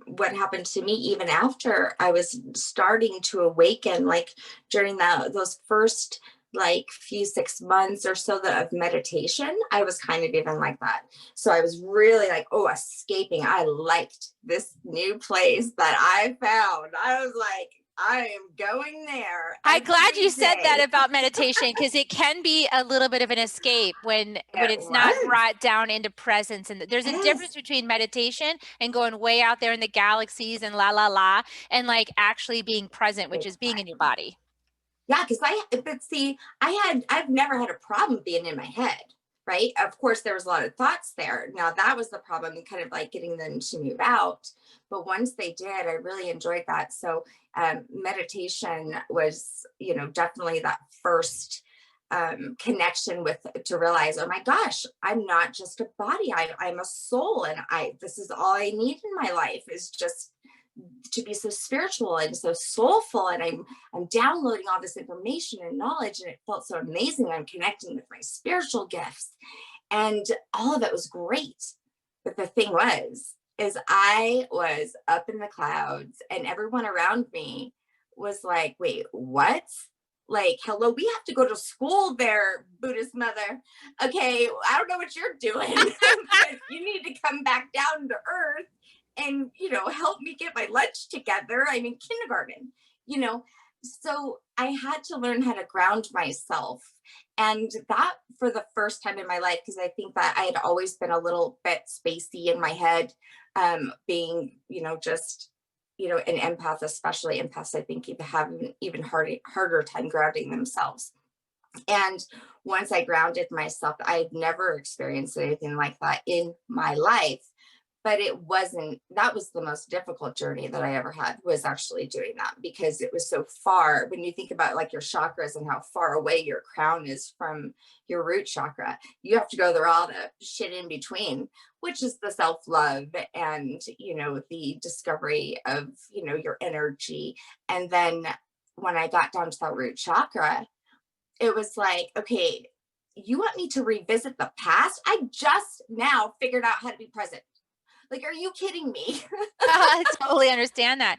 what happened to me even after I was starting to awaken, like during those first like few 6 months or so of meditation, I was kind of even like that. So I was really like, oh, escaping. I liked this new place that I found. I was like, I am going there. I'm glad you said that about meditation because it can be a little bit of an escape when it's not brought down into presence. And there's a difference between meditation and going way out there in the galaxies and la la la and like actually being present, which is being in your body. Yeah, because I've never had a problem being in my head, right? Of course, there was a lot of thoughts there. Now that was the problem, kind of like getting them to move out. But once they did, I really enjoyed that. So meditation was, you know, definitely that first connection to realize, oh my gosh, I'm not just a body. I'm a soul, and this is all I need in my life is just to be so spiritual and so soulful, and I'm downloading all this information and knowledge, and it felt so amazing. I'm connecting with my spiritual gifts, and all of it was great. But the thing is I was up in the clouds, and everyone around me was like, wait, what? Like, hello, we have to go to school there, Buddhist mother. Okay, I don't know what you're doing, but you need to come back down to earth and, you know, help me get my lunch together. I'm in kindergarten, you know. So I had to learn how to ground myself. And that for the first time in my life, because I think that I had always been a little bit spacey in my head, being, you know, just, you know, an empath, especially empaths, I think have an even harder time grounding themselves. And once I grounded myself, I had never experienced anything like that in my life. But that was the most difficult journey that I ever had, was actually doing that, because it was so far. When you think about like your chakras and how far away your crown is from your root chakra, you have to go through all the shit in between, which is the self-love and, you know, the discovery of, you know, your energy. And then when I got down to that root chakra, it was like, okay, you want me to revisit the past? I just now figured out how to be present. Like, are you kidding me? I totally understand that.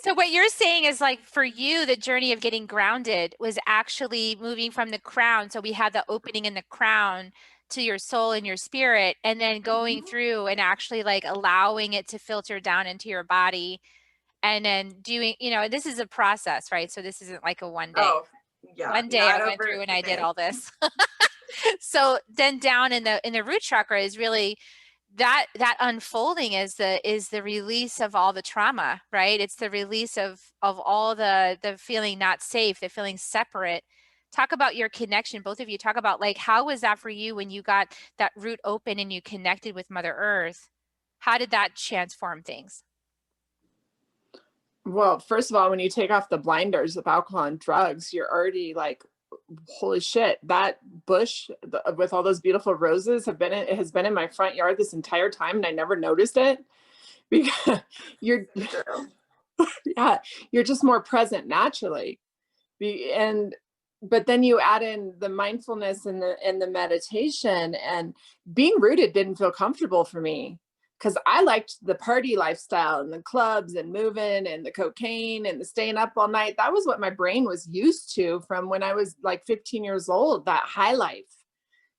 So what you're saying is, like, for you, the journey of getting grounded was actually moving from the crown. So we had the opening in the crown to your soul and your spirit, and then going through and actually like allowing it to filter down into your body, and then doing, you know, this is a process, right? So this isn't like a one day. Oh, yeah. One day I Not went over through and a I did day. all this. So then down in the root chakra is really that unfolding is the release of all the trauma, right? It's the release of all the feeling not safe, the feeling separate. Talk about your connection. Both of you talk about like, how was that for you when you got that root open and you connected with Mother Earth? How did that transform things? Well, first of all, when you take off the blinders of alcohol and drugs, you're already like, holy shit, that bush with all those beautiful roses it has been in my front yard this entire time and I never noticed it, because you're yeah, you're just more present naturally. But then you add in the mindfulness and the meditation, and being rooted didn't feel comfortable for me, because I liked the party lifestyle and the clubs and moving and the cocaine and the staying up all night. That was what my brain was used to from when I was like 15 years old, that high life.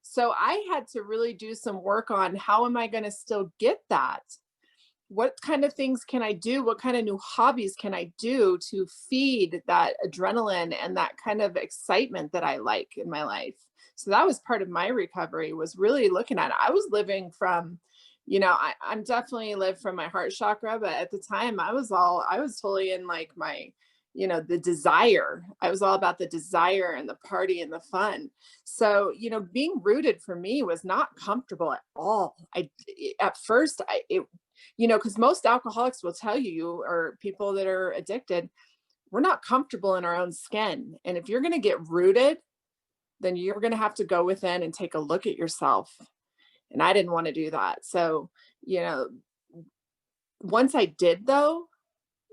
So I had to really do some work on, how am I going to still get that? What kind of things can I do? What kind of new hobbies can I do to feed that adrenaline and that kind of excitement that I like in my life? So that was part of my recovery, was really looking at it. I was living from, I'm definitely lived from my heart chakra, but at the time I was totally in like my, the desire. I was all about the desire and the party and the fun. So, being rooted for me was not comfortable at all. At first, because most alcoholics will tell you, or people that are addicted, we're not comfortable in our own skin. And if you're going to get rooted, then you're going to have to go within and take a look at yourself. And I didn't want to do that. So, once I did, though,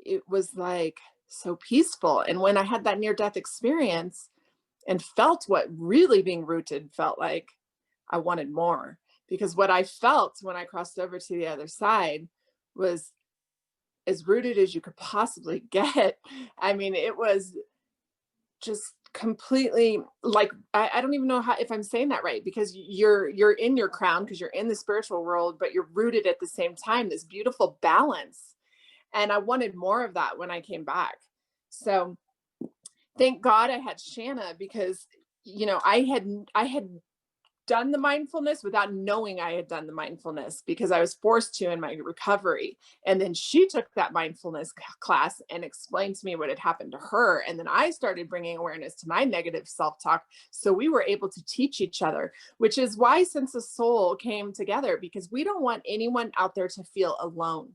it was like so peaceful. And when I had that near-death experience and felt what really being rooted felt like, I wanted more. Because what I felt when I crossed over to the other side was as rooted as you could possibly get. I mean, it was just completely like, I don't even know if I'm saying that right, because you're in your crown, because you're in the spiritual world, but you're rooted at the same time, this beautiful balance. And I wanted more of that when I came back. So thank God I had Shanna, because I had done the mindfulness without knowing I had done the mindfulness, because I was forced to in my recovery. And then she took that mindfulness class and explained to me what had happened to her. And then I started bringing awareness to my negative self-talk. So we were able to teach each other, which is why Sense of Soul came together, because we don't want anyone out there to feel alone.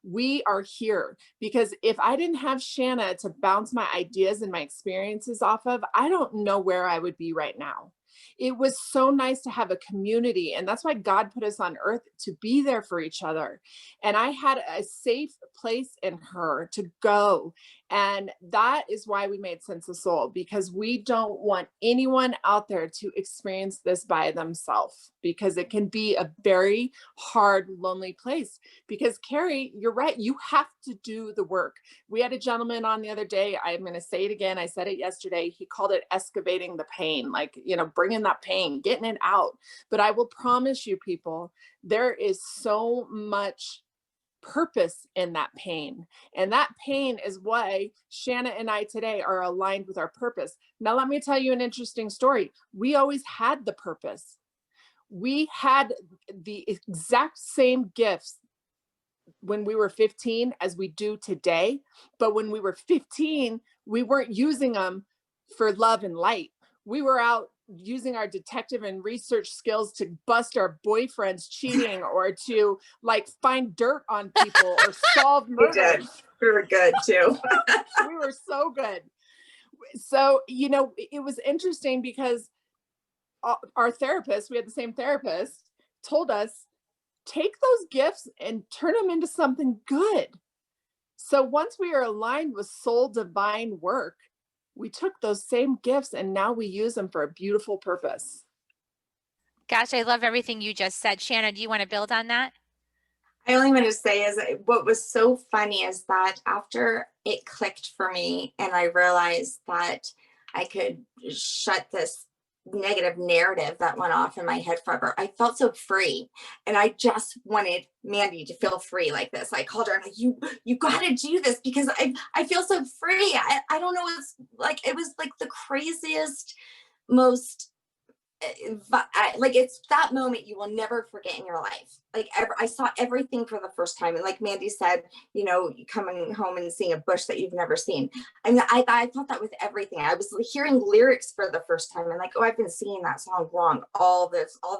We are here because if I didn't have Shanna to bounce my ideas and my experiences off of, I don't know where I would be right now. It was so nice to have a community. And that's why God put us on earth, to be there for each other. And I had a safe place in her to go. And that is why we made Sense of Soul, because we don't want anyone out there to experience this by themselves, because it can be a very hard, lonely place. Because Carrie, you're right. You have to do the work. We had a gentleman on the other day. I'm going to say it again. I said it yesterday. He called it excavating the pain, like, bringing that pain, getting it out. But I will promise you, people, there is so much purpose in that pain. And that pain is why Shanna and I today are aligned with our purpose. Now, let me tell you an interesting story. We always had the purpose. We had the exact same gifts when we were 15 as we do today. But when we were 15, we weren't using them for love and light. We were out using our detective and research skills to bust our boyfriends cheating, or to like find dirt on people or solve murders. We were good too. We were so good. So, it was interesting because our therapist, we had the same therapist, told us, take those gifts and turn them into something good. So once we are aligned with soul divine work, we took those same gifts and now we use them for a beautiful purpose. Gosh, I love everything you just said. Shanna, do you want to build on that? I only want to say is what was so funny is that after it clicked for me and I realized that I could shut this negative narrative that went off in my head forever. I felt so free, and I just wanted Mandy to feel free like this. I called her and like, you got to do this because I feel so free. I don't know. It's like, it was like the craziest, most like, it's that moment you will never forget in your life. Like, I saw everything for the first time. And like Mandy said, you know, coming home and seeing a bush that you've never seen. I mean, I thought that with everything. I was hearing lyrics for the first time and like, oh, I've been singing that song wrong all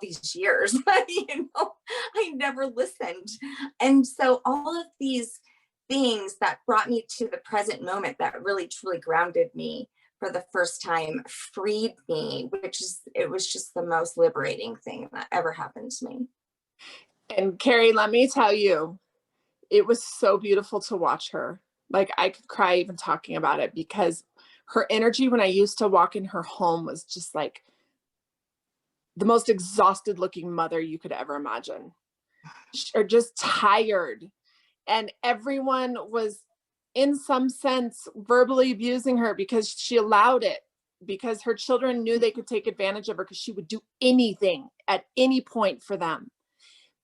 these years. You know, I never listened. And so all of these things that brought me to the present moment that really truly grounded me for the first time freed me, it was just the most liberating thing that ever happened to me. And Carrie, let me tell you, it was so beautiful to watch her. Like, I could cry even talking about it, because her energy when I used to walk in her home was just like the most exhausted looking mother you could ever imagine, or just tired. And everyone was, in some sense, verbally abusing her because she allowed it, because her children knew they could take advantage of her because she would do anything at any point for them.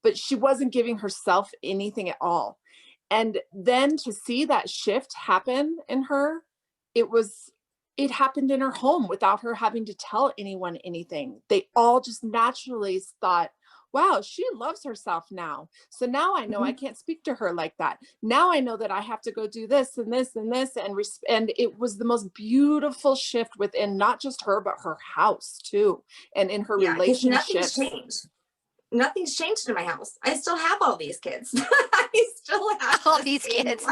But she wasn't giving herself anything at all. And then to see that shift happen in her, it happened in her home without her having to tell anyone anything. They all just naturally thought, wow, she loves herself now. So now I know I can't speak to her like that. Now I know that I have to go do this and this and this. And it was the most beautiful shift within not just her, but her house too. And in her relationships. Nothing's changed in my house. I still have all these kids. I still have all these kids.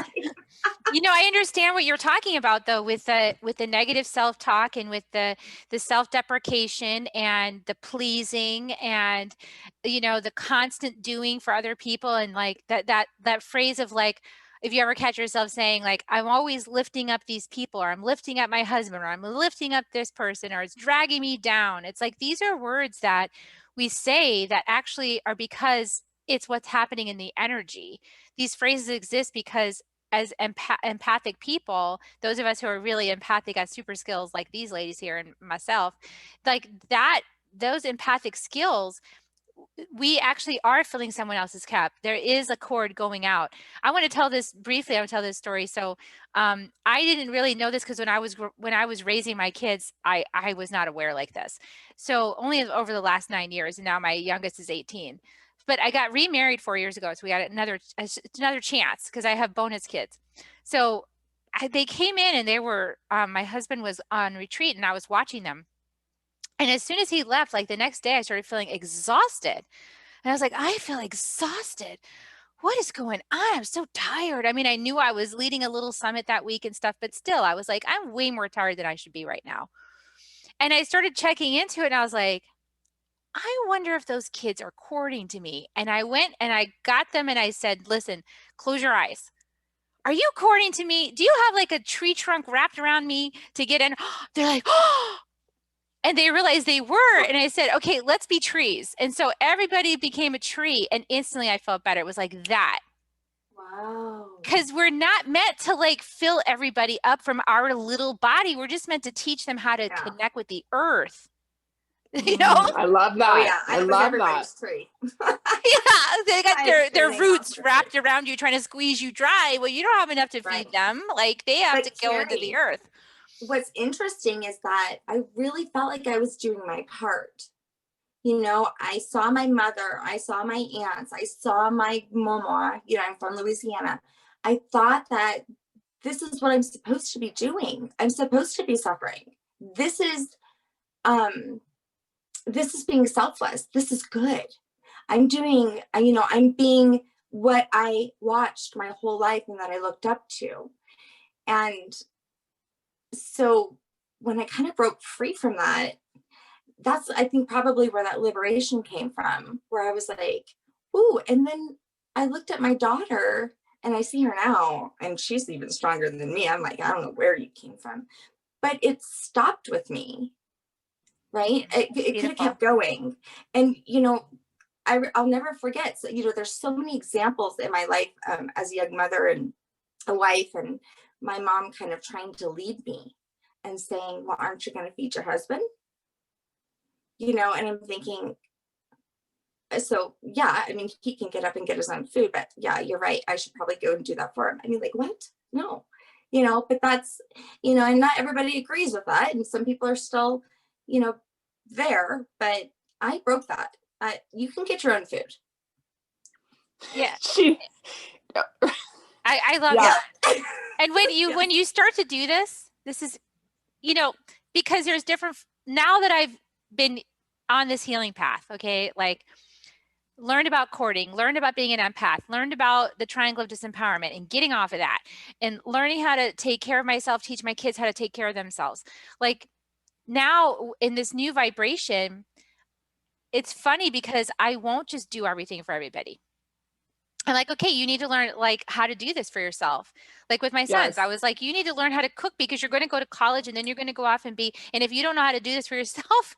You know, I understand what you're talking about though, with the negative self-talk and with the self-deprecation and the pleasing and, you know, the constant doing for other people. And like that phrase of like, if you ever catch yourself saying like, I'm always lifting up these people, or I'm lifting up my husband, or I'm lifting up this person, or it's dragging me down. It's like, these are words that we say that actually are because it's what's happening in the energy. These phrases exist because as empathic people, those of us who are really empathic, got super skills like these ladies here and myself, like that, those empathic skills, we actually are filling someone else's cup. There is a cord going out. I want to tell this briefly. I want to tell this story. So I didn't really know this because when I was raising my kids, I was not aware like this. So only over the last 9 years, and now my youngest is 18. But I got remarried 4 years ago, so we got another chance because I have bonus kids. So they came in and they were my husband was on retreat and I was watching them. And as soon as he left, like the next day, I started feeling exhausted. And I was like, I feel exhausted. What is going on? I'm so tired. I mean, I knew I was leading a little summit that week and stuff, but still, I was like, I'm way more tired than I should be right now. And I started checking into it and I was like, I wonder if those kids are courting to me. And I went and I got them and I said, listen, close your eyes. Are you courting to me? Do you have like a tree trunk wrapped around me to get in? They're like, oh, and they realized they were. And I said, okay, let's be trees. And so everybody became a tree and instantly I felt better. It was like that. Wow. Because we're not meant to like fill everybody up from our little body. We're just meant to teach them how to connect with the earth. You know? I love that. Oh, yeah. I love that. Tree. Yeah, they got their roots wrapped around you trying to squeeze you dry. Well, you don't have enough to feed them. Like they have to go into the earth. What's interesting is that I really felt like I was doing my part. You know, I saw my mother, I saw my aunts, I saw my mama, you know, I'm from Louisiana. I thought that this is what I'm supposed to be doing. I'm supposed to be suffering. This is being selfless. This is good. I'm doing, you know, I'm being what I watched my whole life and that I looked up to. And so when I kind of broke free from that, that's, I think, probably where that liberation came from, where I was like, ooh, and then I looked at my daughter and I see her now and she's even stronger than me. I'm like, I don't know where you came from, but it stopped with me, right? It could have kept going. And, you know, I'll never forget. So, you know, there's so many examples in my life as a young mother and a wife, and my mom kind of trying to lead me and saying, well, aren't you going to feed your husband? you know, and I'm thinking, so yeah, I mean, he can get up and get his own food, but yeah, you're right. I should probably go and do that for him. I mean, like, what? No, you know, but that's, you know, and not everybody agrees with that. And some people are still, you know, there, but I broke that. You can get your own food. Yeah. She, I love yeah. that. And when you Yeah. when you start to do this is, you know, because there's different, now that I've been on this healing path, okay, like learned about courting, learned about being an empath, learned about the triangle of disempowerment and getting off of that, and learning how to take care of myself, teach my kids how to take care of themselves. Like now in this new vibration, it's funny because I won't just do everything for everybody. I'm like, okay, you need to learn like how to do this for yourself. Like with my sons, Yes. I was like, you need to learn how to cook because you're going to go to college and then you're going to go off and and if you don't know how to do this for yourself,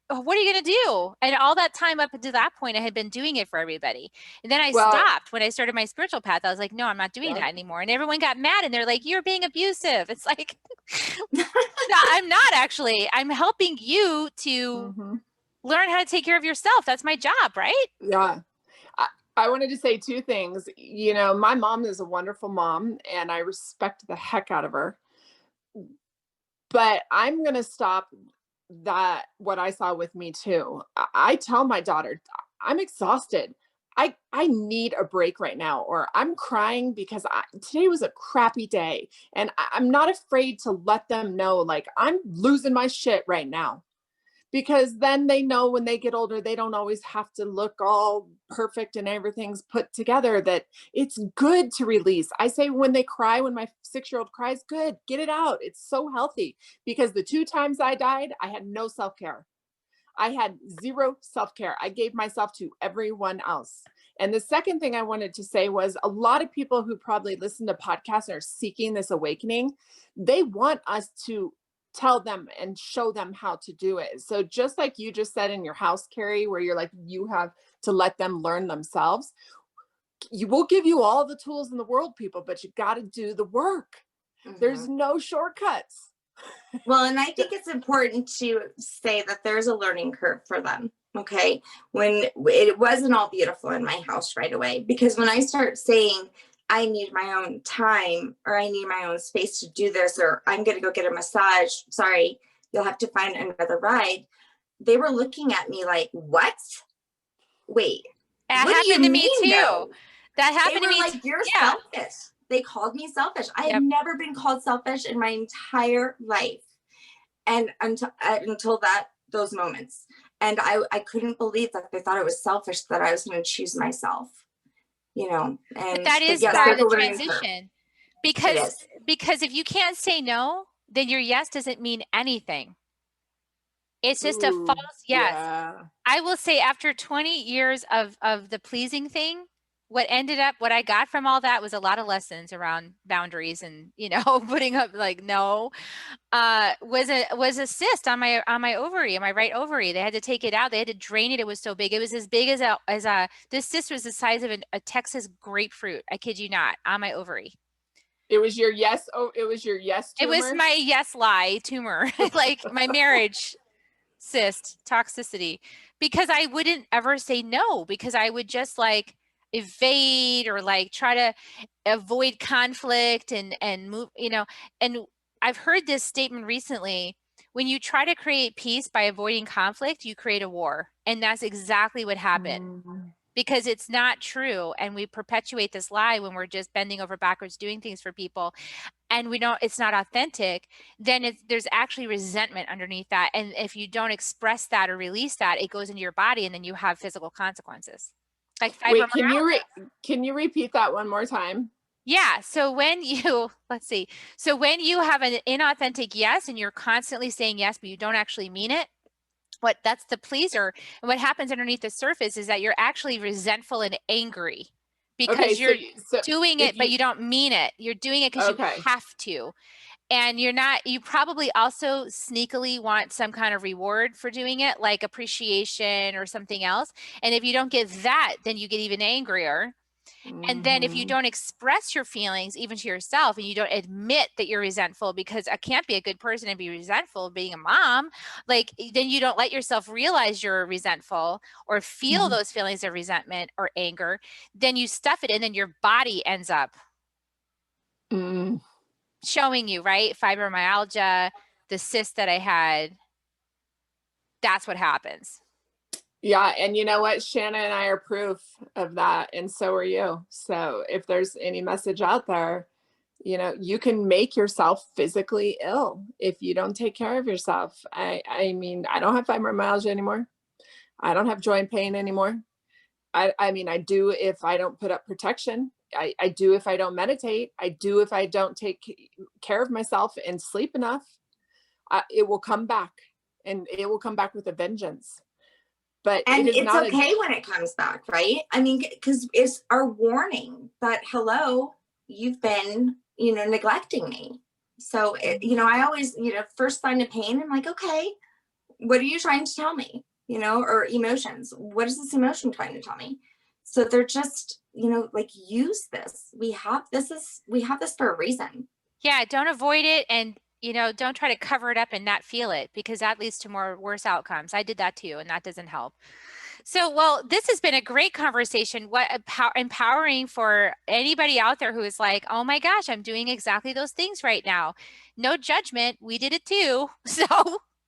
what are you going to do? And all that time up until that point, I had been doing it for everybody. And then I Well, stopped when I started my spiritual path. I was like, no, I'm not doing yeah. that anymore. And everyone got mad and they're like, you're being abusive. It's like, I'm not actually. I'm helping you to learn how to take care of yourself. That's my job, right? Yeah. I wanted to say two things. You know, my mom is a wonderful mom and I respect the heck out of her. But I'm going to stop that, what I saw with me too. I tell my daughter, I'm exhausted. I need a break right now, or I'm crying because today was a crappy day. And I'm not afraid to let them know, like, I'm losing my shit right now. Because then they know when they get older, they don't always have to look all perfect and everything's put together, that it's good to release. I say when they cry, when my 6-year-old cries, good, get it out. It's so healthy, because the 2 times I died, I had no self-care. I had zero self-care. I gave myself to everyone else. And the second thing I wanted to say was, a lot of people who probably listen to podcasts and are seeking this awakening, they want us to tell them and show them how to do it. So just like you just said in your house, Carrie, where you're like, you have to let them learn themselves. You will give you all the tools in the world, people, but you got to do the work. There's no shortcuts. Well, and I think it's important to say that there's a learning curve for them. Okay. When it wasn't all beautiful in my house right away, because when I start saying, I need my own time, or I need my own space to do this, or I'm going to go get a massage, sorry, you'll have to find another ride, they were looking at me like, what? Wait, That what do you happened to me mean, too. no? That happened They to were me. like, you're Yeah. selfish. They called me selfish. I Yep. have never been called selfish in my entire life. And until those moments. And I couldn't believe that they thought it was selfish that I was going to choose myself, you know. And But that is yes, part of there's the a learning curve. transition. It Because if you can't say no, then your yes doesn't mean anything. It's just a false yes. Yeah. I will say, after 20 years of the pleasing thing, what I got from all that was a lot of lessons around boundaries and, you know, putting up like, no, was a cyst on my ovary, on my right ovary. They had to take it out. They had to drain it. It was so big. It was as big as this cyst was the size of a Texas grapefruit. I kid you not, on my ovary. It was your yes. Oh, it was your yes tumor? It was my yes lie tumor, like my marriage cyst toxicity, because I wouldn't ever say no, because I would just like evade or like try to avoid conflict and move, you know. And I've heard this statement recently: when you try to create peace by avoiding conflict, you create a war. And that's exactly what happened. Because it's not true, and we perpetuate this lie when we're just bending over backwards doing things for people, and we don't, it's not authentic, then there's actually resentment underneath that. And if you don't express that or release that, it goes into your body, and then you have physical consequences, like fibromyalgia. Wait, can you repeat that one more time? Yeah. So when you, let's see. So when you have an inauthentic yes, and you're constantly saying yes, but you don't actually mean it, that's the pleaser. And what happens underneath the surface is that you're actually resentful and angry, because you're doing it, but you don't mean it. You're doing it because you have to. And you probably also sneakily want some kind of reward for doing it, like appreciation or something else. And if you don't get that, then you get even angrier. And then if you Mhm. don't express your feelings even to yourself, and you don't admit that you're resentful, because I can't be a good person and be resentful of being a mom, like then you don't let yourself realize you're resentful or feel Mhm. those feelings of resentment or anger, then you stuff it, and then your body ends up Mm. showing you, right? Fibromyalgia, the cyst that I had, that's what happens. Yeah, and you know what? Shanna and I are proof of that, and so are you. So if there's any message out there, you can make yourself physically ill if you don't take care of yourself. I mean, I don't have fibromyalgia anymore. I don't have joint pain anymore. I mean, I do if I don't put up protection. I do if I don't meditate. I do if I don't take care of myself and sleep enough. It will come back, and it will come back with a vengeance. But it And is it's not a okay when it comes back, right? I mean, because it's our warning that, hello, you've been, neglecting me. So, I always, first sign of pain, I'm like, okay, what are you trying to tell me? Or emotions. What is this emotion trying to tell me? So they're just, like, use this. We have this for a reason. Yeah, don't avoid it, and don't try to cover it up and not feel it, because that leads to more worse outcomes. I did that too, and that doesn't help. So, well, this has been a great conversation. What empowering for anybody out there who is like, oh my gosh, I'm doing exactly those things right now. No judgment. We did it too. So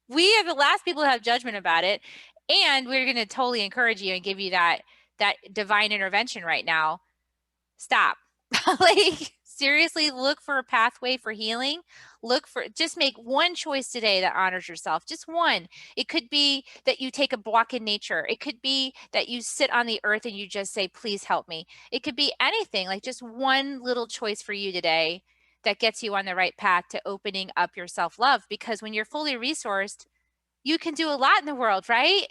we are the last people to have judgment about it. And we're going to totally encourage you and give you that divine intervention right now. Stop. Like, seriously, look for a pathway for healing. Just make one choice today that honors yourself. Just one. It could be that you take a walk in nature. It could be that you sit on the earth and you just say, please help me. It could be anything, like just one little choice for you today that gets you on the right path to opening up your self-love. Because when you're fully resourced, you can do a lot in the world, right?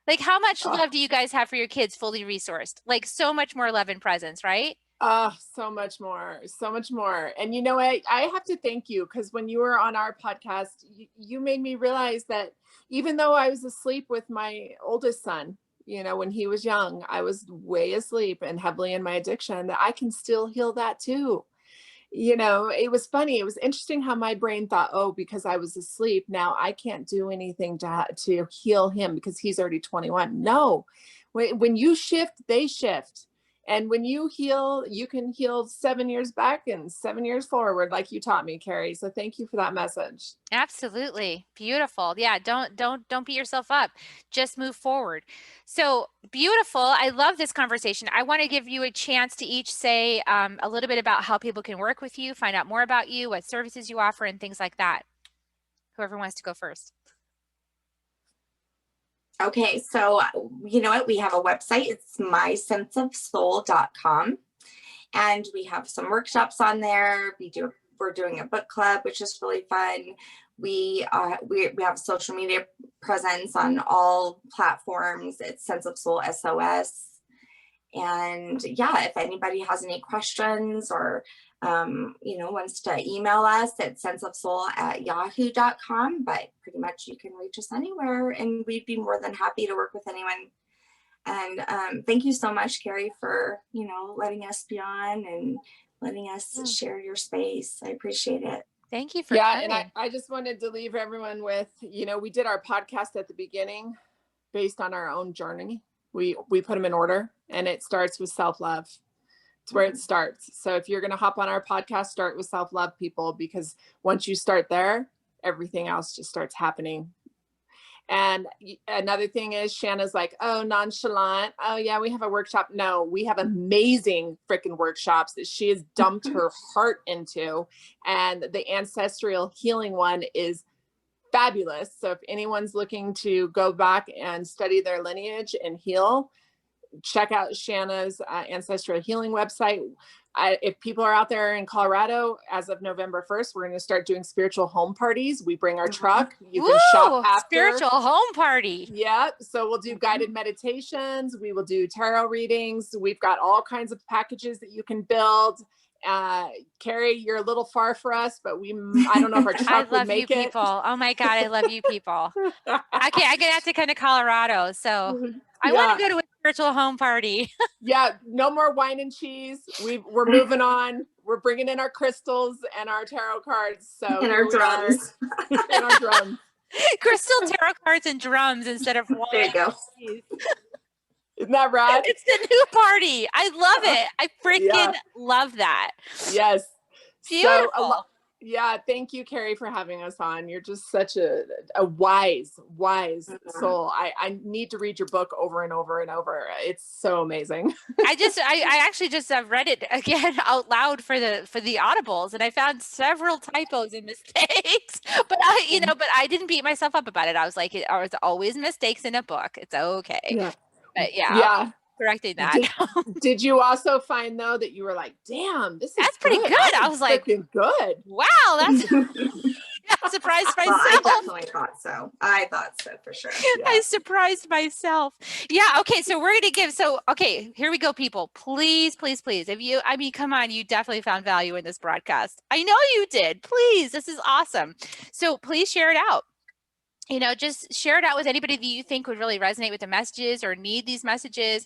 Like, how much uh, love do you guys have for your kids fully resourced? Like, so much more love and presence, right? so much more, so much more. And you know, I have to thank you, because when you were on our podcast, you made me realize that even though I was asleep with my oldest son, when he was young, I was way asleep and heavily in my addiction, that I can still heal that too. It was funny. It was interesting how my brain thought, oh, because I was asleep, now I can't do anything to heal him because he's already 21. No, when you shift, they shift. And when you heal, you can heal 7 years back and 7 years forward, like you taught me, Carrie. So thank you for that message. Absolutely. Beautiful. Yeah, don't beat yourself up. Just move forward. So beautiful. I love this conversation. I want to give you a chance to each say a little bit about how people can work with you, find out more about you, what services you offer, and things like that. Whoever wants to go first. Okay, so you know what? We have a website. It's mysenseofsoul.com. And we have some workshops on there. We're doing a book club, which is really fun. We have a social media presence on all platforms. It's Sense of Soul SOS. And yeah, if anybody has any questions or wants to email us at senseofsoul@yahoo.com, but pretty much you can reach us anywhere, and we'd be more than happy to work with anyone. And thank you so much, Carrie, for letting us be on and letting us share your space. I appreciate it. Thank you for Yeah, and coming. I just wanted to leave everyone with, we did our podcast at the beginning based on our own journey. We put them in order, and it starts with self-love. It's where it starts. So if you're going to hop on our podcast, start with self-love, people, because once you start there, everything else just starts happening. And another thing is, Shanna's like, oh, nonchalant. Oh yeah, we have a workshop. No, we have amazing freaking workshops that she has dumped her heart into. And the ancestral healing one is fabulous. So if anyone's looking to go back and study their lineage and heal, check out Shanna's ancestral healing website. If people are out there in Colorado, as of November 1st, we're going to start doing spiritual home parties. We bring our truck. You can shop after. Spiritual home party. Yep. So we'll do guided meditations. We will do tarot readings. We've got all kinds of packages that you can build. Carrie, you're a little far for us, but I don't know if our truck would make it. People. Oh my God, I love you people. Okay, I get out to kind of Colorado, so I want to go to a virtual home party. Yeah, no more wine and cheese. We're moving on. We're bringing in our crystals and our tarot cards. So And here our we drums. are. And our drums. Crystal tarot cards and drums instead of wine. There you go. Isn't that rad? It's the new party. I love it. I freaking love that. Yes. Beautiful. So yeah, thank you, Carrie, for having us on. You're just such a wise soul. I need to read your book over and over and over. It's so amazing. I actually just read it again out loud for the audibles, and I found several typos and mistakes. But I didn't beat myself up about it. I was like, there's always mistakes in a book. It's okay. Yeah. But yeah. Correcting that. Did you also find though that you were like, damn, that's pretty good. I was like, good. Wow, that's surprised myself. Well, I definitely thought so. I thought so for sure. Yeah. I surprised myself. Yeah. Okay. So we're going to give, okay, here we go, people. Please. Come on, you definitely found value in this broadcast. I know you did. Please. This is awesome. So please share it out. Just share it out with anybody that you think would really resonate with the messages or need these messages,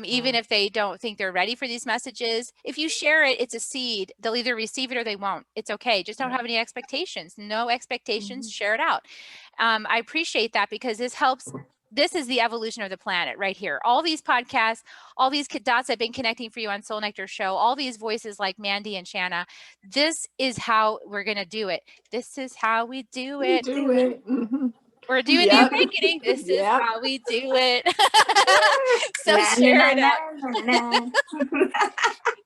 even if they don't think they're ready for these messages. If you share it, it's a seed. They'll either receive it or they won't. It's okay. Just don't have any expectations. No expectations. Share it out. I appreciate that because this helps. This is the evolution of the planet right here. All these podcasts, all these dots I've been connecting for you on Soul Nectar Show, all these voices like Mande and Shanna, this is how we're going to do it. This is how we do it. We're doing the awakening. This is how we do it. So share it out.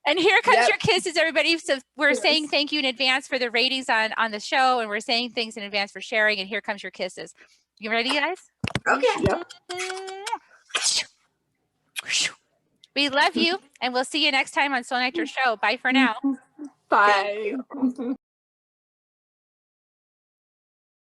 And here comes your kisses, everybody. So we're saying thank you in advance for the ratings on the show, and we're saying thanks in advance for sharing. And here comes your kisses. You ready, guys? Okay. Yep. We love you, and we'll see you next time on Soul Nectar Show. Bye for now. Bye.